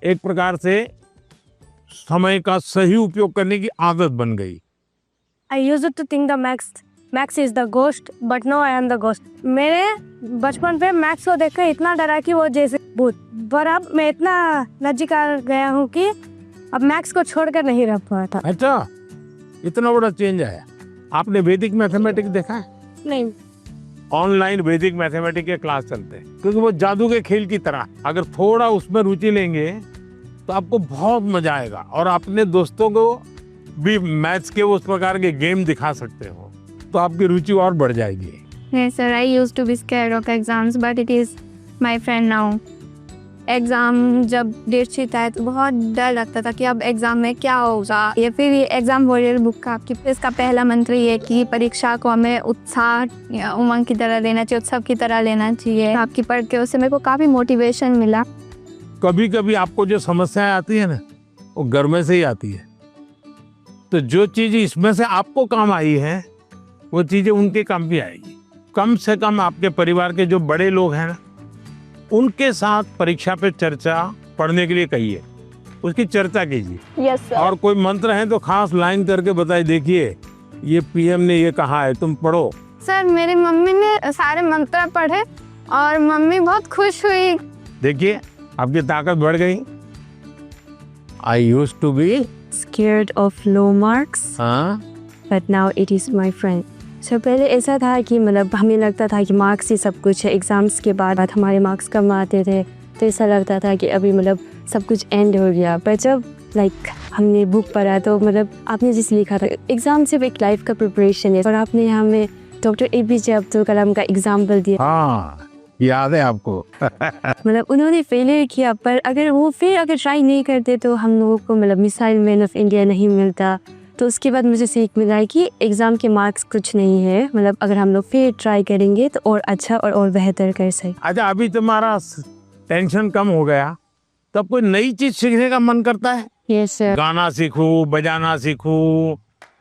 [SPEAKER 2] एक प्रकार से समय का सही उपयोग करने की आदत बन गई।
[SPEAKER 8] I used to think the Max is the ghost, but now I am the ghost. मेरे बचपन पे मैक्स को देखकर इतना डरा कि वो जैसे भूत, पर अब मैं इतना नज़दीक गया हूँ कि अब मैक्स को छोड़कर नहीं रह पाता।
[SPEAKER 2] अच्छा, इतना बड़ा चेंज आया। आपने वैदिक मैथमेटिक्स देखा है?
[SPEAKER 8] नहीं।
[SPEAKER 2] ऑनलाइन वैदिक मैथमेटिक्स के क्लास चलते हैं, क्योंकि वो जादू के खेल की तरह, अगर थोड़ा उसमें रुचि लेंगे तो आपको बहुत मजा आएगा, और अपने दोस्तों को भी मैथ्स के उस प्रकार के गेम दिखा सकते हो, तो आपकी रुचि और बढ़ जाएगी।
[SPEAKER 8] Yes sir, I used to be scared of exams, but it is my friend now. Exam जब डेट शीट आए तो बहुत डर लगता था कि अब एग्ज़ाम में क्या होगा। ये फिर ये एग्ज़ाम वॉरियर बुक का आपकी इसका पहला मंत्र ये है कि परीक्षा को हमें उत्साह या उमंग की तरह लेना चाहिए, उत्सव की तरह लेना चाहिए। आपकी पढ़ के उससे मेरे को काफ़ी मोटिवेशन मिला।
[SPEAKER 2] कभी कभी आपको जो समस्याएं आती है ना, वो घर में से ही आती है, तो जो चीज़ इसमें से आपको काम आई है, वो चीज़ें उनके काम भी आएगी। कम से कम आपके परिवार के जो बड़े लोग हैं ना, उनके साथ परीक्षा पे चर्चा पढ़ने के लिए कहिए, उसकी चर्चा कीजिए।
[SPEAKER 8] Yes sir.
[SPEAKER 2] और कोई मंत्र है तो खास लाइन करके बताइए, देखिए ये पीएम ने ये कहा है, तुम पढ़ो।
[SPEAKER 8] सर मेरी मम्मी ने सारे मंत्र पढ़े और मम्मी बहुत खुश हुई।
[SPEAKER 2] देखिए आपकी ताकत बढ़ गई। I used to be
[SPEAKER 8] Scared of low marks, but now it is my friend. So पहले ऐसा था कि मतलब हमें लगता था कि मार्क्स ही सब कुछ है। एग्ज़ाम्स के बाद हमारे मार्क्स कम आते थे, तो ऐसा लगता था कि अभी मतलब सब कुछ एंड हो गया। पर जब हमने बुक पढ़ा तो मतलब आपने जिस लिखा था, एग्ज़ाम सिर्फ एक लाइफ का प्रिपरेशन है, और आपने हमें डॉक्टर APJ अब्दुल कलाम का एग्जाम्पल दिया।
[SPEAKER 2] हाँ, याद है आपको।
[SPEAKER 8] मतलब उन्होंने फेलियर किया, पर अगर वो फिर ट्राई नहीं करते तो हम लोगों को मतलब मिसाइल मैन ऑफ इंडिया नहीं मिलता। तो उसके बाद मुझे सीख मिला है कि एग्ज़ाम के मार्क्स कुछ नहीं है, मतलब अगर हम लोग फिर ट्राई करेंगे तो और अच्छा और बेहतर कर सकें।
[SPEAKER 2] अच्छा, अभी तुम्हारा टेंशन कम हो गया, तब कोई नई चीज सीखने का मन करता है?
[SPEAKER 8] Yes sir.
[SPEAKER 2] गाना सीखूं, बजाना सीखूं,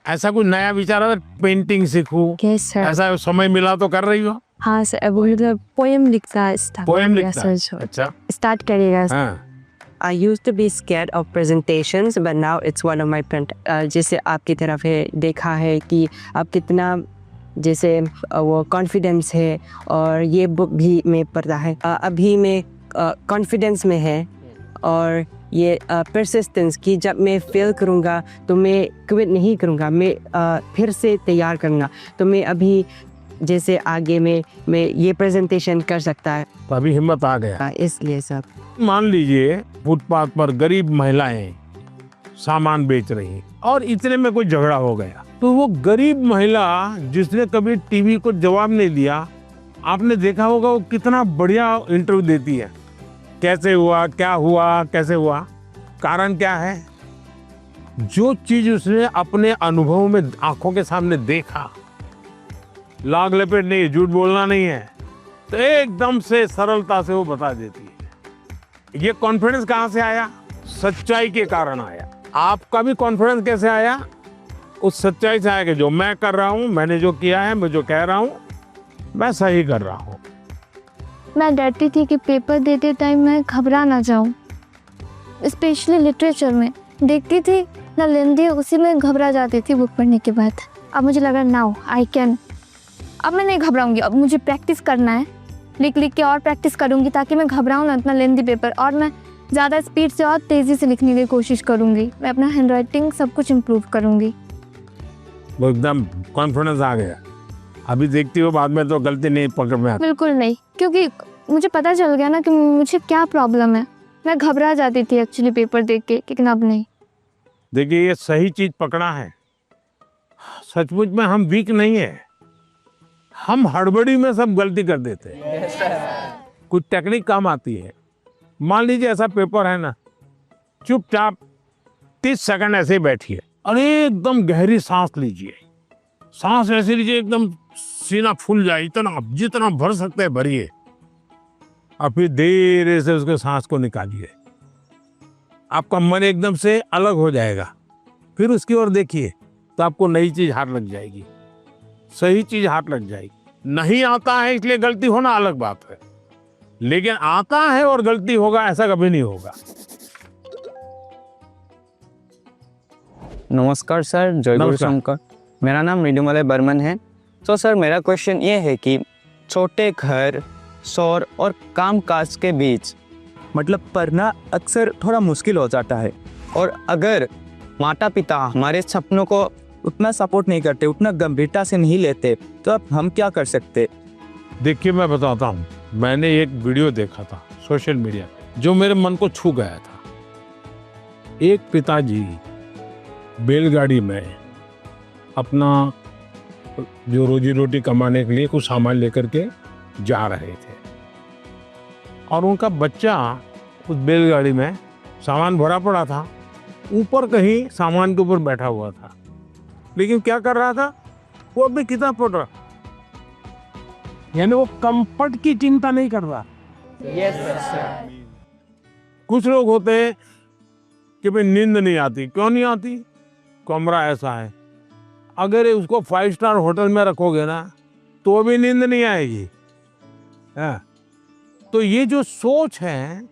[SPEAKER 2] ऐसा कोई नया विचार है? पेंटिंग सीखूं,
[SPEAKER 8] यस सर।
[SPEAKER 2] ऐसा समय मिला तो कर रही हो?
[SPEAKER 8] हाँ सर, अब मतलब पोएम लिखता है।
[SPEAKER 2] पोएम लिखता है? अच्छा,
[SPEAKER 8] स्टार्ट करेगा।
[SPEAKER 2] हाँ।
[SPEAKER 10] I used to be scared of presentations, but now it's one of my friend. जैसे आपकी तरफ है देखा है कि आप कितना जैसे वो कॉन्फिडेंस है, और ये बुक भी मैं पढ़ता है। अभी मैं कॉन्फिडेंस में है, और ये परसिस्टेंस की जब मैं फेल करूँगा तो मैं क्विट नहीं करूँगा, मैं फिर से तैयार करूँगा। तो मैं अभी जैसे आगे में मैं ये प्रेजेंटेशन कर सकता है,
[SPEAKER 2] तो अभी हिम्मत आ गया।
[SPEAKER 10] इसलिए सब।
[SPEAKER 2] मान लीजिए फुटपाथ पर गरीब महिलाएं सामान बेच रही हैं, और इतने में कोई झगड़ा हो गया, तो वो गरीब महिला जिसने कभी टीवी को जवाब नहीं दिया, आपने देखा होगा वो कितना बढ़िया इंटरव्यू देती है। कैसे हुआ, क्या हुआ, कैसे हुआ, कारण क्या है? जो चीज उसने अपने अनुभव में आंखों के सामने देखा, लाग लपेट नहीं, झूठ बोलना नहीं है, तो एकदम से सरलता से वो बता देती है। ये कॉन्फिडेंस कहाँ से आया? सच्चाई के कारण आया। आपका भी कॉन्फिडेंस कैसे आया? उस सच्चाई से आया कि जो मैं कर रहा हूँ, मैंने जो किया है, मैं जो कह रहा हूँ, मैं सही कर रहा हूँ।
[SPEAKER 4] मैं डरती थी कि पेपर देते टाइम मैं घबरा ना जाऊं, स्पेशली लिटरेचर में देखती थी ना लेंदी, उसी में घबरा जाती थी बुक पढ़ने के बाद। अब मुझे लगा नाउ आई कैन, अब मैं नहीं घबराऊंगी, अब मुझे प्रैक्टिस करना है, लिख लिख के और प्रैक्टिस करूंगी ताकि मैं घबराऊं ना इतना लेंदी पेपर, और मैं ज़्यादा स्पीड से और तेज़ी से लिखने की कोशिश करूंगी। मैं अपना हैंड राइटिंग सब कुछ इम्प्रूव करूंगी।
[SPEAKER 2] वो एकदम कॉन्फिडेंस आ गया। अभी देखती हो बाद में तो गलती नहीं पकड़ में आती।
[SPEAKER 4] बिल्कुल नहीं, क्योंकि मुझे पता चल गया ना कि मुझे क्या प्रॉब्लम है। मैं घबरा जाती थी एक्चुअली पेपर देख के, लेकिन अब नहीं।
[SPEAKER 2] देखिए ये सही चीज पकड़ा है। सचमुच में हम वीक नहीं है, हम हड़बड़ी में सब गलती कर देते हैं। कुछ टेक्निक काम आती है। मान लीजिए ऐसा पेपर है ना, चुपचाप 30 सेकंड ऐसे बैठिए और एकदम गहरी सांस लीजिए। सांस ऐसे लीजिए एकदम सीना फूल जाए, इतना जितना भर सकते हैं भरिए, और फिर धीरे से उसके सांस को निकालिए। आपका मन एकदम से अलग हो जाएगा। फिर उसकी ओर देखिए तो आपको नई चीज हाथ लग जाएगी, सही चीज हाथ लग जाएगी। नहीं आता है इसलिए गलती होना अलग बात है, लेकिन आता है और गलती होगा ऐसा कभी नहीं होगा।
[SPEAKER 5] नमस्कार सर, जय गुरु
[SPEAKER 2] नमस्कार।
[SPEAKER 5] शंकर। मेरा नाम मृदुमलय बर्मन है। तो सर मेरा क्वेश्चन ये है कि छोटे घर, शोर और कामकाज के बीच
[SPEAKER 7] मतलब पढ़ना अक्सर थोड़ा मुश्किल हो जाता है।
[SPEAKER 5] और अगर माता पिता हमारे सपनों को
[SPEAKER 7] उतना सपोर्ट नहीं करते, उतना गंभीरता से नहीं लेते, तो अब हम क्या कर सकते?
[SPEAKER 2] देखिए मैं बताता हूँ, मैंने एक वीडियो देखा था सोशल मीडिया पे जो मेरे मन को छू गया था। एक पिताजी बैलगाड़ी में अपना जो रोजी रोटी कमाने के लिए कुछ सामान लेकर के जा रहे थे और उनका बच्चा उस बैलगाड़ी में सामान भरा पड़ा था, ऊपर कहीं सामान के ऊपर बैठा हुआ था, लेकिन क्या कर रहा था, वो अभी किताब पढ़ रहा, यानी वो कंफर्ट की चिंता नहीं कर रहा। कुछ लोग होते हैं कि भाई नींद नहीं आती, क्यों नहीं आती, कमरा ऐसा है, अगर उसको 5 स्टार होटल में रखोगे ना तो भी नींद नहीं आएगी। हाँ। तो ये जो सोच है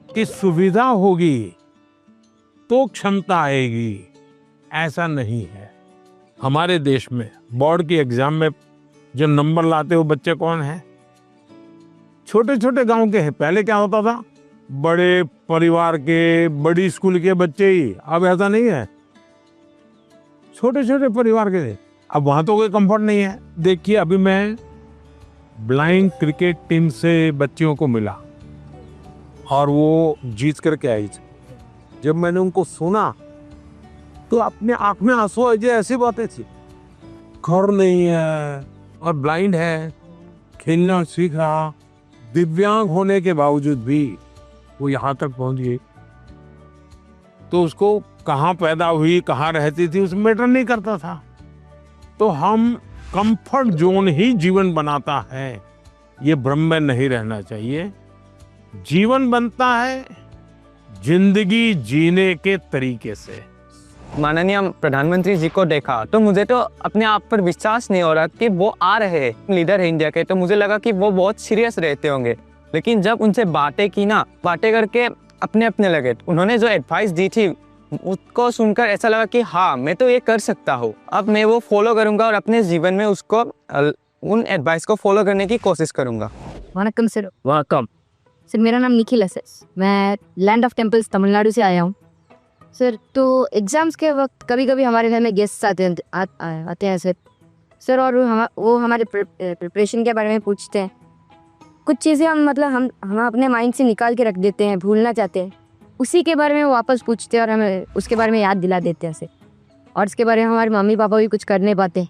[SPEAKER 2] कि सुविधा होगी तो क्षमता आएगी, ऐसा नहीं है। हमारे देश में बोर्ड की एग्जाम में जो नंबर लाते हो बच्चे कौन है, छोटे छोटे गांव के हैं। पहले क्या होता था, बड़े परिवार के, बड़ी स्कूल के बच्चे ही, अब ऐसा नहीं है, छोटे छोटे परिवार के थे। अब वहां तो कोई कंफर्ट नहीं है। देखिए अभी मैं ब्लाइंड क्रिकेट टीम से बच्चियों को मिला और वो जीत करके आई थी। जब मैंने उनको सुना तो अपने आंख में आंसू आ जाए, ऐसी बातें थी। घर नहीं है और ब्लाइंड है, खेलना सीखा, दिव्यांग होने के बावजूद भी वो यहाँ तक पहुंच गई। तो उसको कहाँ पैदा हुई, कहाँ रहती थी, उसमें मैटर नहीं करता था। तो हम कंफर्ट जोन ही जीवन बनाता है, ये भ्रम में नहीं रहना चाहिए। जीवन बनता है जिंदगी जीने के तरीके से।
[SPEAKER 5] माननीय प्रधानमंत्री जी को देखा तो मुझे तो अपने आप पर विश्वास नहीं हो रहा कि वो आ रहे हैं, लीडर है इंडिया के। तो मुझे लगा कि वो बहुत सीरियस रहते होंगे, लेकिन जब उनसे बातें की ना, बातें करके अपने अपने लगे। उन्होंने जो एडवाइस दी थी उसको सुनकर ऐसा लगा कि हाँ मैं तो ये कर सकता हूँ। अब मैं वो फॉलो करूँगा और अपने जीवन में उसको उन एडवाइस को फॉलो करने की कोशिश करूँगा।
[SPEAKER 11] वनकम सर।
[SPEAKER 5] वेलकम
[SPEAKER 11] सर, मेरा नाम निखिल है सर, मैं लैंड ऑफ टेम्पल्स तमिलनाडु से आया हूँ सर। तो एग्ज़ाम्स के वक्त कभी कभी हमारे घर में गेस्ट आते हैं सर, और वो हमारे प्रिपरेशन के बारे में पूछते हैं। कुछ चीज़ें हम अपने माइंड से निकाल के रख देते हैं, भूलना चाहते हैं, उसी के बारे में वो वापस पूछते हैं और हमें उसके बारे में याद दिला देते हैं सर। और इसके बारे में हमारे मम्मी पापा भी कुछ कर नहीं पाते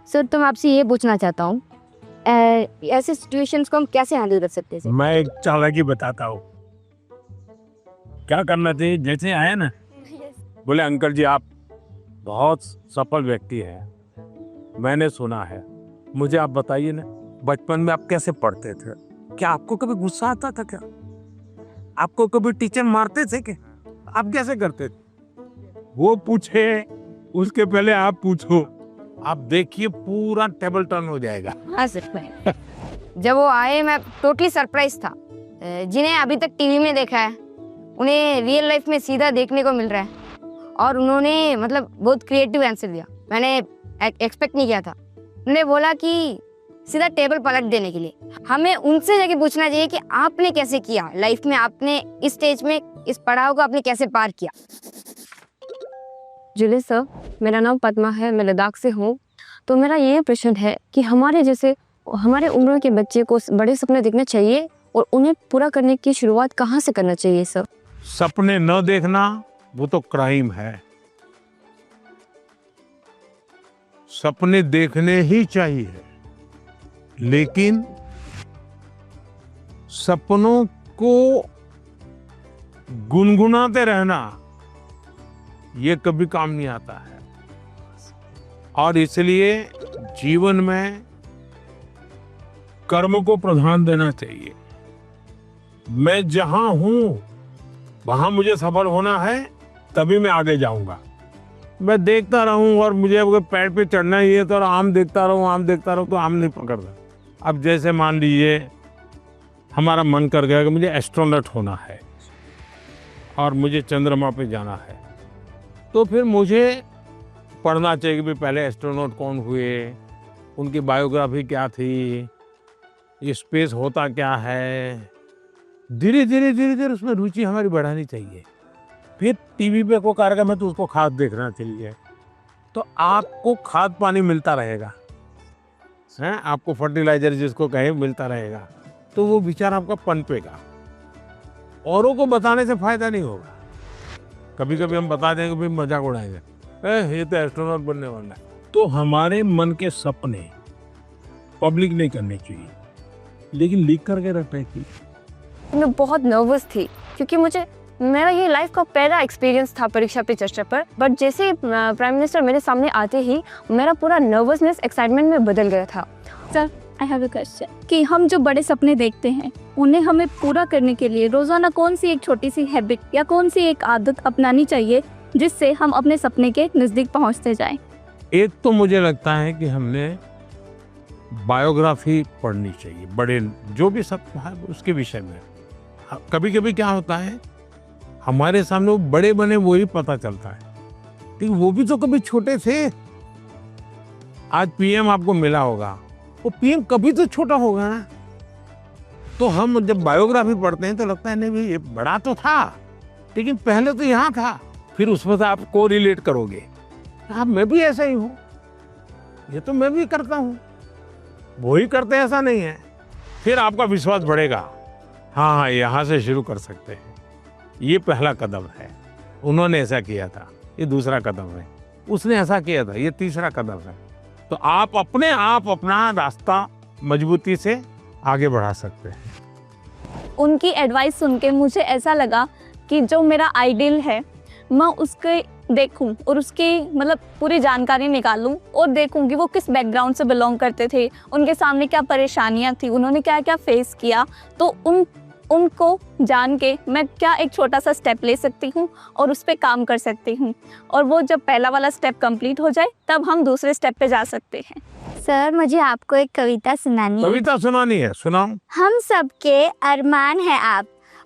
[SPEAKER 11] सर। तो मैं आपसे ये पूछना चाहता हूँ, ऐसे सिचुएशंस को हम कैसे हैंडल कर सकते हैं सर?
[SPEAKER 2] मैं एक चालाकी बताता हूँ, क्या करना चाहिए। जैसे आए ना, बोले अंकल जी आप बहुत सफल व्यक्ति हैं, मैंने सुना है, मुझे आप बताइए ना बचपन में आप कैसे पढ़ते थे, क्या आपको कभी गुस्सा आता था, क्या आपको कभी टीचर मारते थे, क्या आप कैसे करते थे? वो पूछे उसके पहले आप पूछो, आप देखिए पूरा टेबल टर्न हो जाएगा।
[SPEAKER 11] हाँ सर, जब वो आए मैं टोटली सरप्राइज था। जिन्हें अभी तक टीवी में देखा है उन्हें रियल लाइफ में सीधा देखने को मिल रहा है, और उन्होंने बहुत क्रिएटिव आंसर दिया, मैंने एक्सपेक्ट नहीं किया था। उन्होंने बोला कि सीधा टेबल पलट देने के लिए। हमें उनसे जाके पूछना चाहिए कि आपने कैसे किया लाइफ में, आपने इस स्टेज में इस पड़ाव को आपने कैसे पार किया।
[SPEAKER 8] जुले सर, मेरा नाम पद्मा है, मैं लद्दाख से हूँ। तो मेरा ये प्रश्न है कि हमारे उम्र के बच्चे को बड़े सपने देखना चाहिए और उन्हें पूरा करने की शुरुआत कहाँ से करना चाहिए सर?
[SPEAKER 2] सपने न देखना वो तो क्राइम है, सपने देखने ही चाहिए, लेकिन सपनों को गुनगुनाते रहना ये कभी काम नहीं आता है। और इसलिए जीवन में कर्म को प्रधान देना चाहिए। मैं जहां हूं वहां मुझे सफल होना है, तभी मैं आगे जाऊंगा। मैं देखता रहूं और मुझे अगर पेड़ पे चढ़ना ही है तो आम देखता रहूं तो आम नहीं पकड़ता। अब जैसे मान लीजिए हमारा मन कर गया कि मुझे एस्ट्रोनॉट होना है और मुझे चंद्रमा पे जाना है, तो फिर मुझे पढ़ना चाहिए कि भाई पहले एस्ट्रोनॉट कौन हुए, उनकी बायोग्राफी क्या थी, ये स्पेस होता क्या है। धीरे धीरे उसमें रुचि हमारी बढ़ानी चाहिए। फिर टीवी पे कोई कार्यक्रम है तो उसको खाद देखना चाहिए, तो आपको खाद पानी मिलता रहेगा, हैं, आपको फर्टिलाइजर जिसको कहे मिलता रहेगा, तो वो विचार आपका पनपेगा। औरों को बताने से फायदा नहीं होगा। कभी कभी हम बता देंगे भाई मजाक उड़ाएंगे, ये तो एस्ट्रोनॉट बनने वाला है। तो हमारे मन के सपने पब्लिक नहीं करने चाहिए, लेकिन लिख करके रखने चाहिए।
[SPEAKER 8] मैं बहुत नर्वस थी क्योंकि मेरा ये लाइफ का पहला एक्सपीरियंस था परीक्षा पे चर्चा पर। बट जैसे प्राइम मिनिस्टर मेरे सामने आते ही मेरा पूरा नर्वसनेस एक्साइटमेंट में बदल गया था।
[SPEAKER 6] Sir, I have a question कि हम जो बड़े सपने देखते हैं उन्हें हमें पूरा करने के लिए रोज़ाना कौन सी एक छोटी सी हैबिट या कौन सी एक आदत अपनानी चाहिए जिससे हम अपने सपने के नज़दीक पहुंचते जाएं?
[SPEAKER 2] एक तो मुझे लगता है कि हमने बायोग्राफी पढ़नी चाहिए, बड़े जो भी सब है उसके विषय में। कभी कभी क्या होता है हमारे सामने वो बड़े बने वही पता चलता है, लेकिन वो भी तो कभी छोटे थे। आज पीएम आपको मिला होगा, वो पीएम कभी तो छोटा होगा ना। तो हम जब बायोग्राफी पढ़ते हैं तो लगता है नहीं भाई ये बड़ा तो था, लेकिन पहले तो यहाँ था। फिर उसमें से आप को रिलेट करोगे, हाँ मैं भी ऐसा ही हूँ, ये तो मैं भी करता हूँ, वो ही करते हैं ऐसा नहीं है। फिर आपका विश्वास बढ़ेगा, हाँ यहाँ से शुरू कर सकते हैं। ये पहला कदम है, उन्होंने ऐसा किया था, ये दूसरा कदम है, उसने ऐसा किया था, ये तीसरा कदम है। तो आप अपने आप अपना रास्ता मजबूती से आगे बढ़ा सकते हैं।
[SPEAKER 6] उनकी एडवाइस सुन के मुझे ऐसा लगा कि जो मेरा आइडियल है मैं उसके देखूं और उसकी मतलब पूरी जानकारी निकालूं और देखूं कि वो किस बैकग्राउंड से बिलोंग करते थे, उनके सामने क्या परेशानियां थी, उन्होंने क्या क्या फेस किया। तो उनको जान के मैं क्या एक छोटा सा स्टेप ले सकती हूँ और उस पर काम कर सकती हूँ, और वो जब पहला वाला स्टेप कंप्लीट हो जाए तब हम दूसरे स्टेप पे जा सकते हैं।
[SPEAKER 4] सर, मुझे आपको एक कविता सुनानी है।
[SPEAKER 2] कविता सुनानी है, सुनाओ।
[SPEAKER 4] हम सबके अरमान है आप,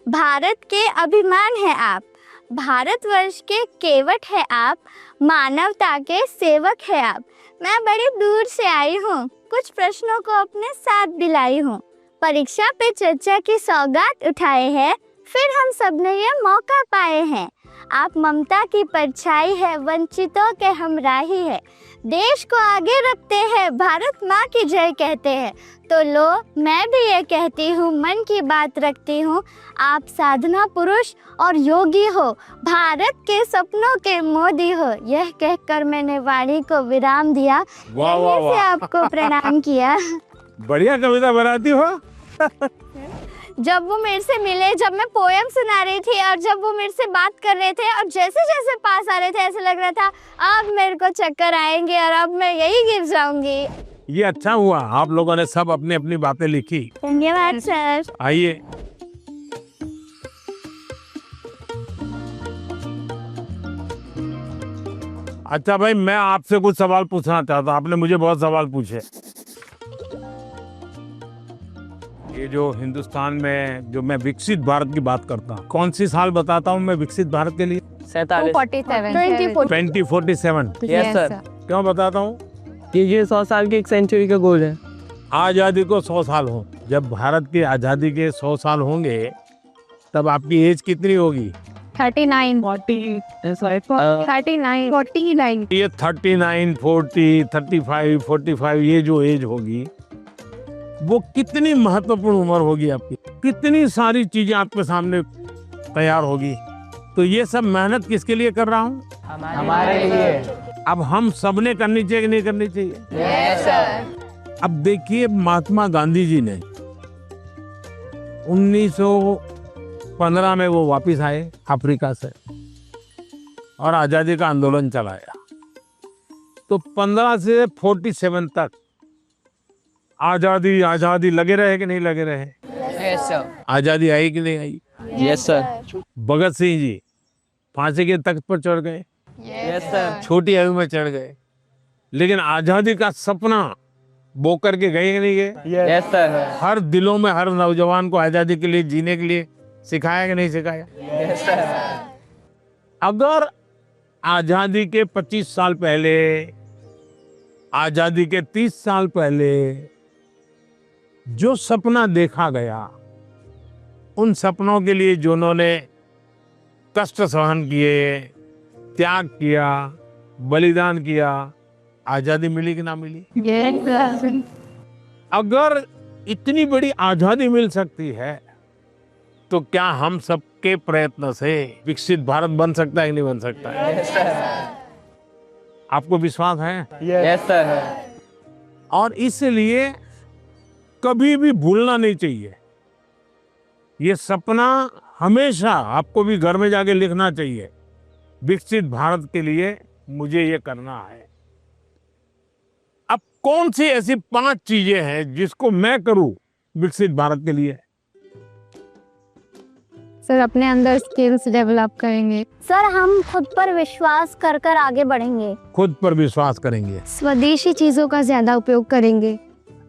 [SPEAKER 4] भारत के अभिमान है आप, भारतवर्ष के केवट है आप, मानवता के सेवक है आप। मैं बड़ी दूर से आई हूँ, कुछ प्रश्नों को अपने साथ भी लाई हूँ। परीक्षा पे चर्चा की सौगात उठाए हैं, फिर हम सबने ये मौका पाए हैं। आप ममता की परछाई है, वंचितों के हमराही है, देश को आगे रखते हैं, भारत माँ की जय कहते हैं। तो लो मैं भी ये कहती हूँ, मन की बात रखती हूँ, आप साधना पुरुष और योगी हो, भारत के सपनों के मोदी हो। यह कहकर मैंने वाणी को विराम दिया,
[SPEAKER 2] वाह वाह
[SPEAKER 4] यहीं से
[SPEAKER 2] वाह,
[SPEAKER 4] आपको प्रणाम किया।
[SPEAKER 2] बढ़िया कविता बनाती हो।
[SPEAKER 4] जब वो मेरे से मिले, जब मैं पोएम सुना रही थी और जब वो मेरे से बात कर रहे थे और जैसे जैसे पास आ रहे थे ऐसे लग रहा था अब मेरे को चक्कर आएंगे और अब मैं यही गिर जाऊंगी।
[SPEAKER 2] ये अच्छा हुआ आप लोगों ने सब अपनी अपनी बातें लिखी।
[SPEAKER 4] धन्यवाद सर।
[SPEAKER 2] आइए, अच्छा भाई मैं आपसे कुछ सवाल पूछना चाहता हूँ, आपने मुझे बहुत सवाल पूछे। ये जो हिंदुस्तान में जो मैं विकसित भारत की बात करता हूँ, कौन सी साल बताता हूँ मैं विकसित भारत के लिए? 2047।
[SPEAKER 5] Yes sir.
[SPEAKER 2] क्यों बताता हूँ?
[SPEAKER 5] ये 100 साल की एक सेंचुरी का गोल है।
[SPEAKER 2] आज़ादी को 100 साल हो, जब भारत की आज़ादी के 100 साल होंगे तब आपकी एज कितनी होगी?
[SPEAKER 8] 39
[SPEAKER 2] ये 39, 40, 35, 45 ये जो एज होगी वो कितनी महत्वपूर्ण उम्र होगी आपकी, कितनी सारी चीजें आपके सामने तैयार होगी। तो ये सब मेहनत किसके लिए कर रहा हूँ?
[SPEAKER 7] हमारे लिए।
[SPEAKER 2] अब हम सबने करनी चाहिए कि नहीं करनी चाहिए?
[SPEAKER 8] Yes sir.
[SPEAKER 2] अब देखिए महात्मा गांधी जी ने 1915 में वो वापस आए अफ्रीका से और आजादी का आंदोलन चलाया। तो 15 से 47 तक आजादी आजादी लगे रहे कि नहीं लगे रहे?
[SPEAKER 9] Yes sir.
[SPEAKER 2] आजादी आई कि नहीं आई?
[SPEAKER 5] Yes sir.
[SPEAKER 2] भगत सिंह जी फांसी के तख्त पर चढ़ गए,
[SPEAKER 5] यस सर।
[SPEAKER 2] छोटी आयु में चढ़ गए, लेकिन आजादी का सपना बो करके गए कि नहीं गए?
[SPEAKER 5] Yes sir.
[SPEAKER 2] हर दिलों में हर नौजवान को आजादी के लिए जीने के लिए सिखाया कि नहीं सिखाया?
[SPEAKER 5] Yes sir.
[SPEAKER 2] अगर आजादी के 25 साल पहले, आजादी के 30 साल पहले जो सपना देखा गया, उन सपनों के लिए जो उन्होंने कष्ट सहन किए, त्याग किया, बलिदान किया, आजादी मिली कि ना मिली? अगर इतनी बड़ी आजादी मिल सकती है तो क्या हम सबके प्रयत्न से विकसित भारत बन सकता है कि नहीं बन सकता है?
[SPEAKER 5] Yes sir.
[SPEAKER 2] आपको विश्वास है?
[SPEAKER 5] Yes sir.
[SPEAKER 2] और इसलिए कभी भी भूलना नहीं चाहिए। ये सपना हमेशा आपको भी घर में जाके लिखना चाहिए। विकसित भारत के लिए मुझे ये करना है। अब कौन सी ऐसी 5 चीजें हैं जिसको मैं करूं विकसित भारत के लिए?
[SPEAKER 8] सर अपने अंदर स्किल्स डेवलप करेंगे।
[SPEAKER 6] सर हम खुद पर विश्वास कर कर आगे बढ़ेंगे।
[SPEAKER 2] खुद पर विश्वास करेंगे।
[SPEAKER 4] स्वदेशी चीजों का ज्यादा उपयोग करेंगे।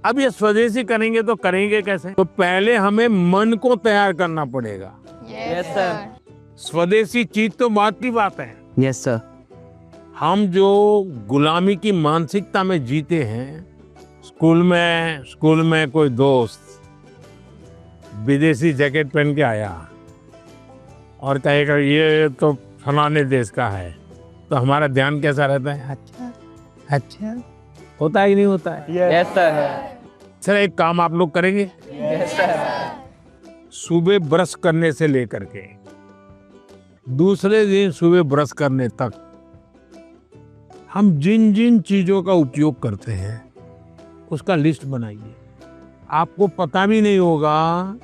[SPEAKER 2] अब ये स्वदेशी करेंगे तो करेंगे कैसे? तो पहले हमें मन को तैयार करना पड़ेगा।
[SPEAKER 5] Yes sir.
[SPEAKER 2] स्वदेशी चीज तो बात की बात है।
[SPEAKER 9] Yes sir.
[SPEAKER 2] हम जो गुलामी की मानसिकता में जीते हैं, स्कूल में कोई दोस्त विदेशी जैकेट पहन के आया और कहेगा ये तो फलाने देश का है, तो हमारा ध्यान कैसा रहता है? अच्छा अच्छा, होता है कि नहीं होता है?
[SPEAKER 5] Yes sir.
[SPEAKER 2] सर एक काम आप लोग करेंगे?
[SPEAKER 5] Yes sir.
[SPEAKER 2] सुबह ब्रश करने से लेकर के दूसरे दिन सुबह ब्रश करने तक हम जिन जिन चीजों का उपयोग करते हैं उसका लिस्ट बनाइए। आपको पता भी नहीं होगा,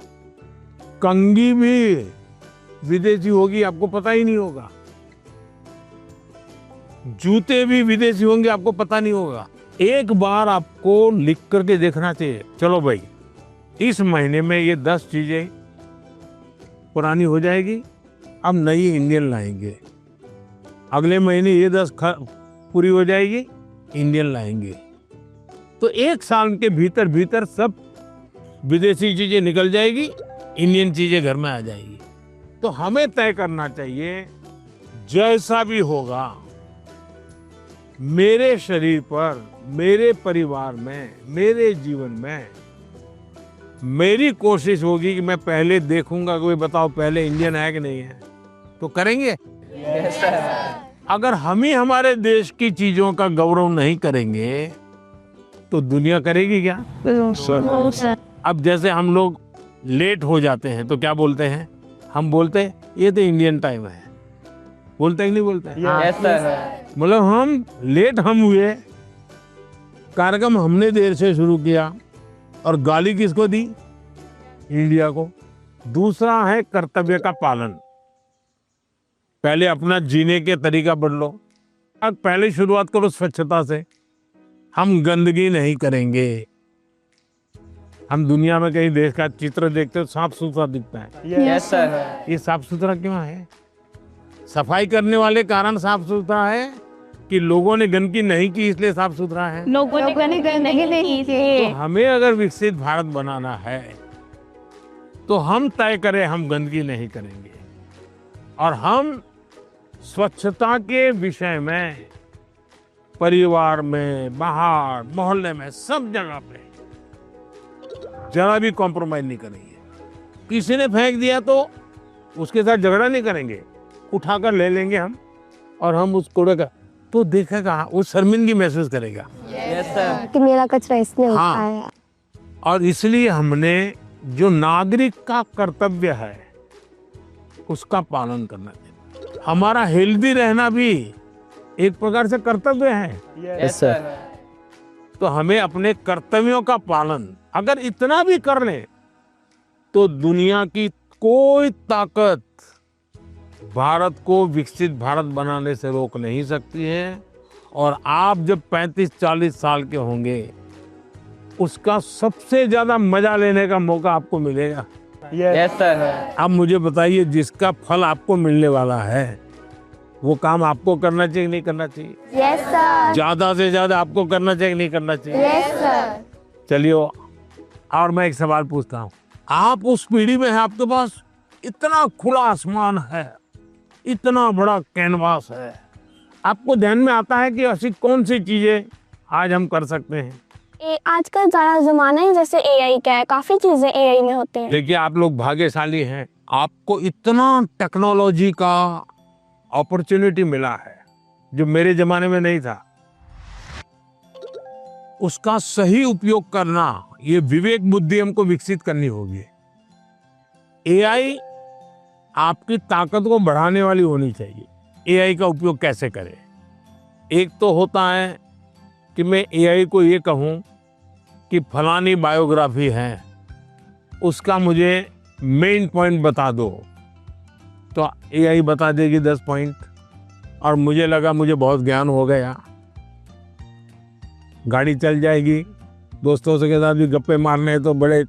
[SPEAKER 2] कंघी भी विदेशी होगी, आपको पता ही नहीं होगा। जूते भी विदेशी होंगे, आपको पता नहीं होगा। एक बार आपको लिख करके देखना चाहिए, चलो भाई इस महीने में ये 10 चीजें पुरानी हो जाएगी, अब नई इंडियन लाएंगे। अगले महीने ये 10 पूरी हो जाएगी, इंडियन लाएंगे। तो 1 साल के भीतर भीतर सब विदेशी चीजें निकल जाएगी, इंडियन चीजें घर में आ जाएगी। तो हमें तय करना चाहिए जैसा भी होगा मेरे शरीर पर, मेरे परिवार में, मेरे जीवन में, मेरी कोशिश होगी कि मैं पहले देखूंगा कोई बताओ पहले इंडियन है कि नहीं है, तो करेंगे।
[SPEAKER 5] Yes sir.
[SPEAKER 2] अगर हम ही हमारे देश की चीजों का गौरव नहीं करेंगे तो दुनिया करेगी क्या? अब जैसे हम लोग लेट हो जाते हैं तो क्या बोलते हैं? हम बोलते हैं ये तो इंडियन टाइम है, बोलते हैं कि नहीं बोलते?
[SPEAKER 5] Yes sir.
[SPEAKER 2] मतलब हम लेट हुए, कार्यक्रम हमने देर से शुरू किया और गाली किसको दी? इंडिया को। दूसरा है कर्तव्य का पालन। पहले अपना जीने के तरीका बदलो। अब पहले शुरुआत करो स्वच्छता से। हम गंदगी नहीं करेंगे। हम दुनिया में कहीं देश का चित्र देखते हो साफ सुथरा दिखता है।
[SPEAKER 5] Yes sir.
[SPEAKER 2] ये साफ सुथरा क्यों है? सफाई करने वाले कारण साफ सुथरा है कि लोगों ने गंदगी नहीं की इसलिए साफ सुथरा है?
[SPEAKER 8] लोगों ने गंदगी नहीं की।
[SPEAKER 2] तो हमें अगर विकसित भारत बनाना है तो हम तय करें हम गंदगी नहीं करेंगे और हम स्वच्छता के विषय में परिवार में, बाहर, मोहल्ले में, सब जगह पे जरा भी कॉम्प्रोमाइज नहीं करेंगे। किसी ने फेंक दिया तो उसके साथ झगड़ा नहीं करेंगे, उठाकर ले लेंगे हम और हम उस कूड़े का तो देखेगा, वो शर्मिंदगी महसूस करेगा।
[SPEAKER 5] Yes sir.
[SPEAKER 4] कि मेरा कचरा इसने
[SPEAKER 2] हाँ।
[SPEAKER 4] उठाया।
[SPEAKER 2] और इसलिए हमने जो नागरिक का कर्तव्य है उसका पालन करना चाहिए। हमारा हेल्दी रहना भी एक प्रकार से कर्तव्य है।
[SPEAKER 5] Yes sir.
[SPEAKER 2] तो हमें अपने कर्तव्यों का पालन अगर इतना भी कर ले तो दुनिया की कोई ताकत भारत को विकसित भारत बनाने से रोक नहीं सकती है। और आप जब 35-40 साल के होंगे उसका सबसे ज्यादा मजा लेने का मौका आपको मिलेगा।
[SPEAKER 5] Yes sir.
[SPEAKER 2] अब मुझे बताइए, जिसका फल आपको मिलने वाला है वो काम आपको करना चाहिए नहीं करना चाहिए?
[SPEAKER 4] Yes sir.
[SPEAKER 2] ज्यादा से ज्यादा आपको करना चाहिए नहीं करना चाहिए?
[SPEAKER 4] Yes sir.
[SPEAKER 2] चलिए, और मैं एक सवाल पूछता हूँ। आप उस पीढ़ी में हैं, आपके पास इतना खुला आसमान है, इतना बड़ा कैनवास है, आपको ध्यान में आता है कि ऐसी कौन सी चीजें आज हम कर सकते हैं?
[SPEAKER 4] आजकल ज़्यादा ज़माना है जैसे एआई का है, काफ़ी चीज़ें एआई में होते हैं।
[SPEAKER 2] देखिए, आप लोग भाग्यशाली हैं, आपको इतना टेक्नोलॉजी का अपॉर्चुनिटी मिला है जो मेरे जमाने में नहीं था। उसका सही उपयोग करना, ये विवेक बुद्धि हमको विकसित करनी होगी। एआई आपकी ताकत को बढ़ाने वाली होनी चाहिए। एआई का उपयोग कैसे करें? एक तो होता है कि मैं एआई को ये कहूँ कि फलानी बायोग्राफी है, उसका मुझे मेन पॉइंट बता दो, तो एआई बता देगी 10 पॉइंट, और मुझे लगा मुझे बहुत ज्ञान हो गया, गाड़ी चल जाएगी, दोस्तों के साथ भी गप्पे मारने तो बड़े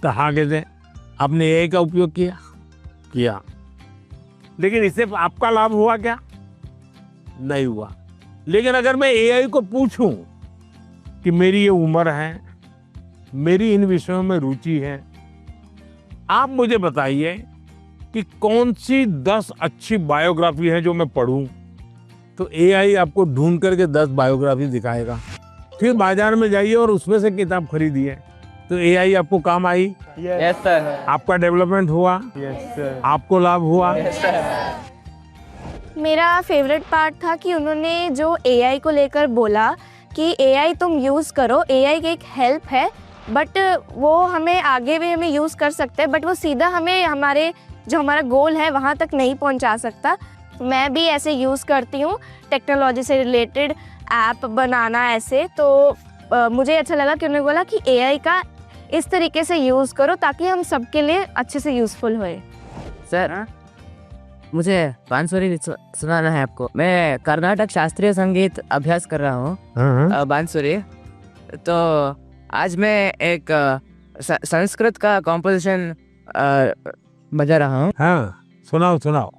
[SPEAKER 2] तहाके से। आपने एआई का उपयोग किया, लेकिन इससे आपका लाभ हुआ क्या? नहीं हुआ। लेकिन अगर मैं एआई को पूछूं कि मेरी ये उम्र है, मेरी इन विषयों में रुचि है, आप मुझे बताइए कि कौन सी 10 अच्छी बायोग्राफी है जो मैं पढूं, तो एआई आपको ढूंढ करके 10 बायोग्राफी दिखाएगा। फिर बाजार में जाइए और उसमें से किताब खरीदिए, तो एआई आपको काम आई।
[SPEAKER 5] Yes sir.
[SPEAKER 2] आपका डेवलपमेंट हुआ।
[SPEAKER 3] Yes sir.
[SPEAKER 2] आपको लाभ हुआ।
[SPEAKER 5] Yes sir.
[SPEAKER 4] मेरा फेवरेट पार्ट था कि उन्होंने जो एआई को लेकर बोला कि एआई तुम यूज़ करो, एआई की एक हेल्प है, बट वो हमें आगे भी हमें यूज़ कर सकते हैं, बट वो सीधा हमें हमारा गोल है वहाँ तक नहीं पहुँचा सकता। मैं भी ऐसे यूज़ करती हूँ टेक्नोलॉजी से रिलेटेड ऐप बनाना ऐसे, तो मुझे अच्छा लगा कि उन्होंने बोला कि एआई का इस तरीके से यूज़ करो ताकि हम सबके लिए अच्छे से यूज़फुल होए।
[SPEAKER 9] सर, मुझे बांसुरी सुनाना है आपको। मैं कर्नाटक शास्त्रीय संगीत अभ्यास कर रहा हूँ, बांसुरी। तो आज मैं एक संस्कृत का कॉम्पोजिशन बजा रहा हूँ।
[SPEAKER 2] हाँ, सुनाओ।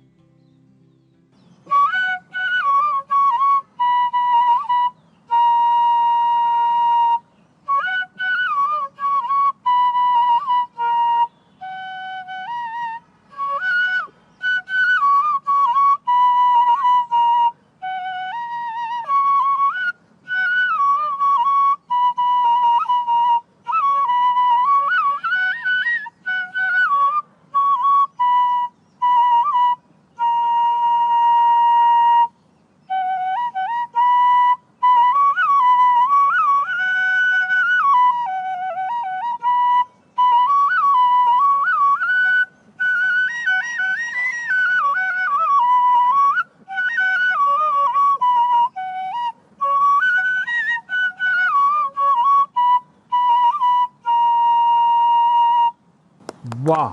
[SPEAKER 2] वाह,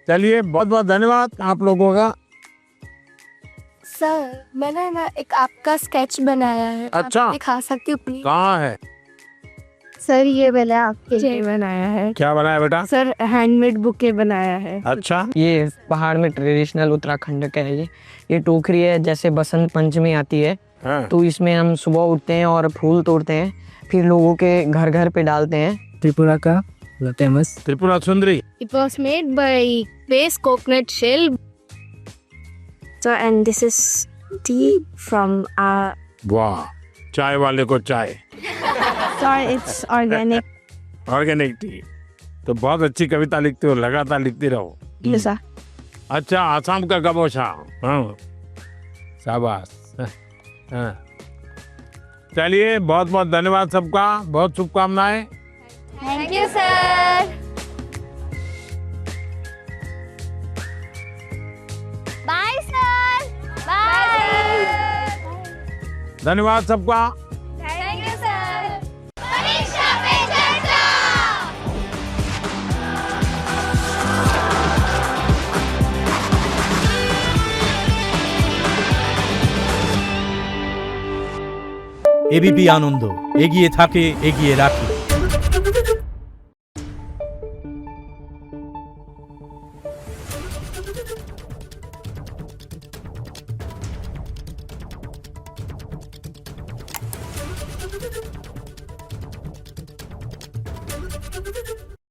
[SPEAKER 2] चलिए, बहुत बहुत धन्यवाद आप लोगों का।
[SPEAKER 4] सर, मैंने ना एक आपका स्केच बनाया है।
[SPEAKER 2] अच्छा।
[SPEAKER 4] आप दिखा सकती हूँ प्लीज?
[SPEAKER 2] कहाँ है?
[SPEAKER 4] सर, ये मैंने आपके लिए बनाया है।
[SPEAKER 2] क्या बनाया बेटा?
[SPEAKER 8] सर, हैंडमेड बुके बनाया है।
[SPEAKER 2] अच्छा।
[SPEAKER 5] ये पहाड़ में ट्रेडिशनल उत्तराखंड का है। ये टोकरी है, जैसे बसंत पंचमी आती है
[SPEAKER 2] हाँ।
[SPEAKER 5] तो इसमें हम सुबह उठते हैं और फूल तोड़ते हैं, फिर लोगों के घर घर पे डालते हैं। त्रिपुरा का famous
[SPEAKER 2] Tripura Sundari.
[SPEAKER 4] It was made by base coconut shell. So, and this is tea from our...
[SPEAKER 2] वाह, चाय वाले को चाय।
[SPEAKER 8] Sorry, it's organic.
[SPEAKER 2] Organic T. तो बहुत अच्छी कविता लिखते हो, लगातार लिखती रहो।
[SPEAKER 8] Yes, sir.
[SPEAKER 2] अच्छा, आसाम का गबोशा। हाँ, शाबाश। हाँ, चलिए, बहुत बहुत धन्यवाद सबका, बहुत शुभकामनाएं।
[SPEAKER 4] Thank you, sir. Bye, sir. Bye.
[SPEAKER 2] धन्यवाद सबका।
[SPEAKER 4] Thank you, sir. परीक्षा पे चर्चा।
[SPEAKER 12] एबीपी आनंद, एगिए थाके, एगिए राखे।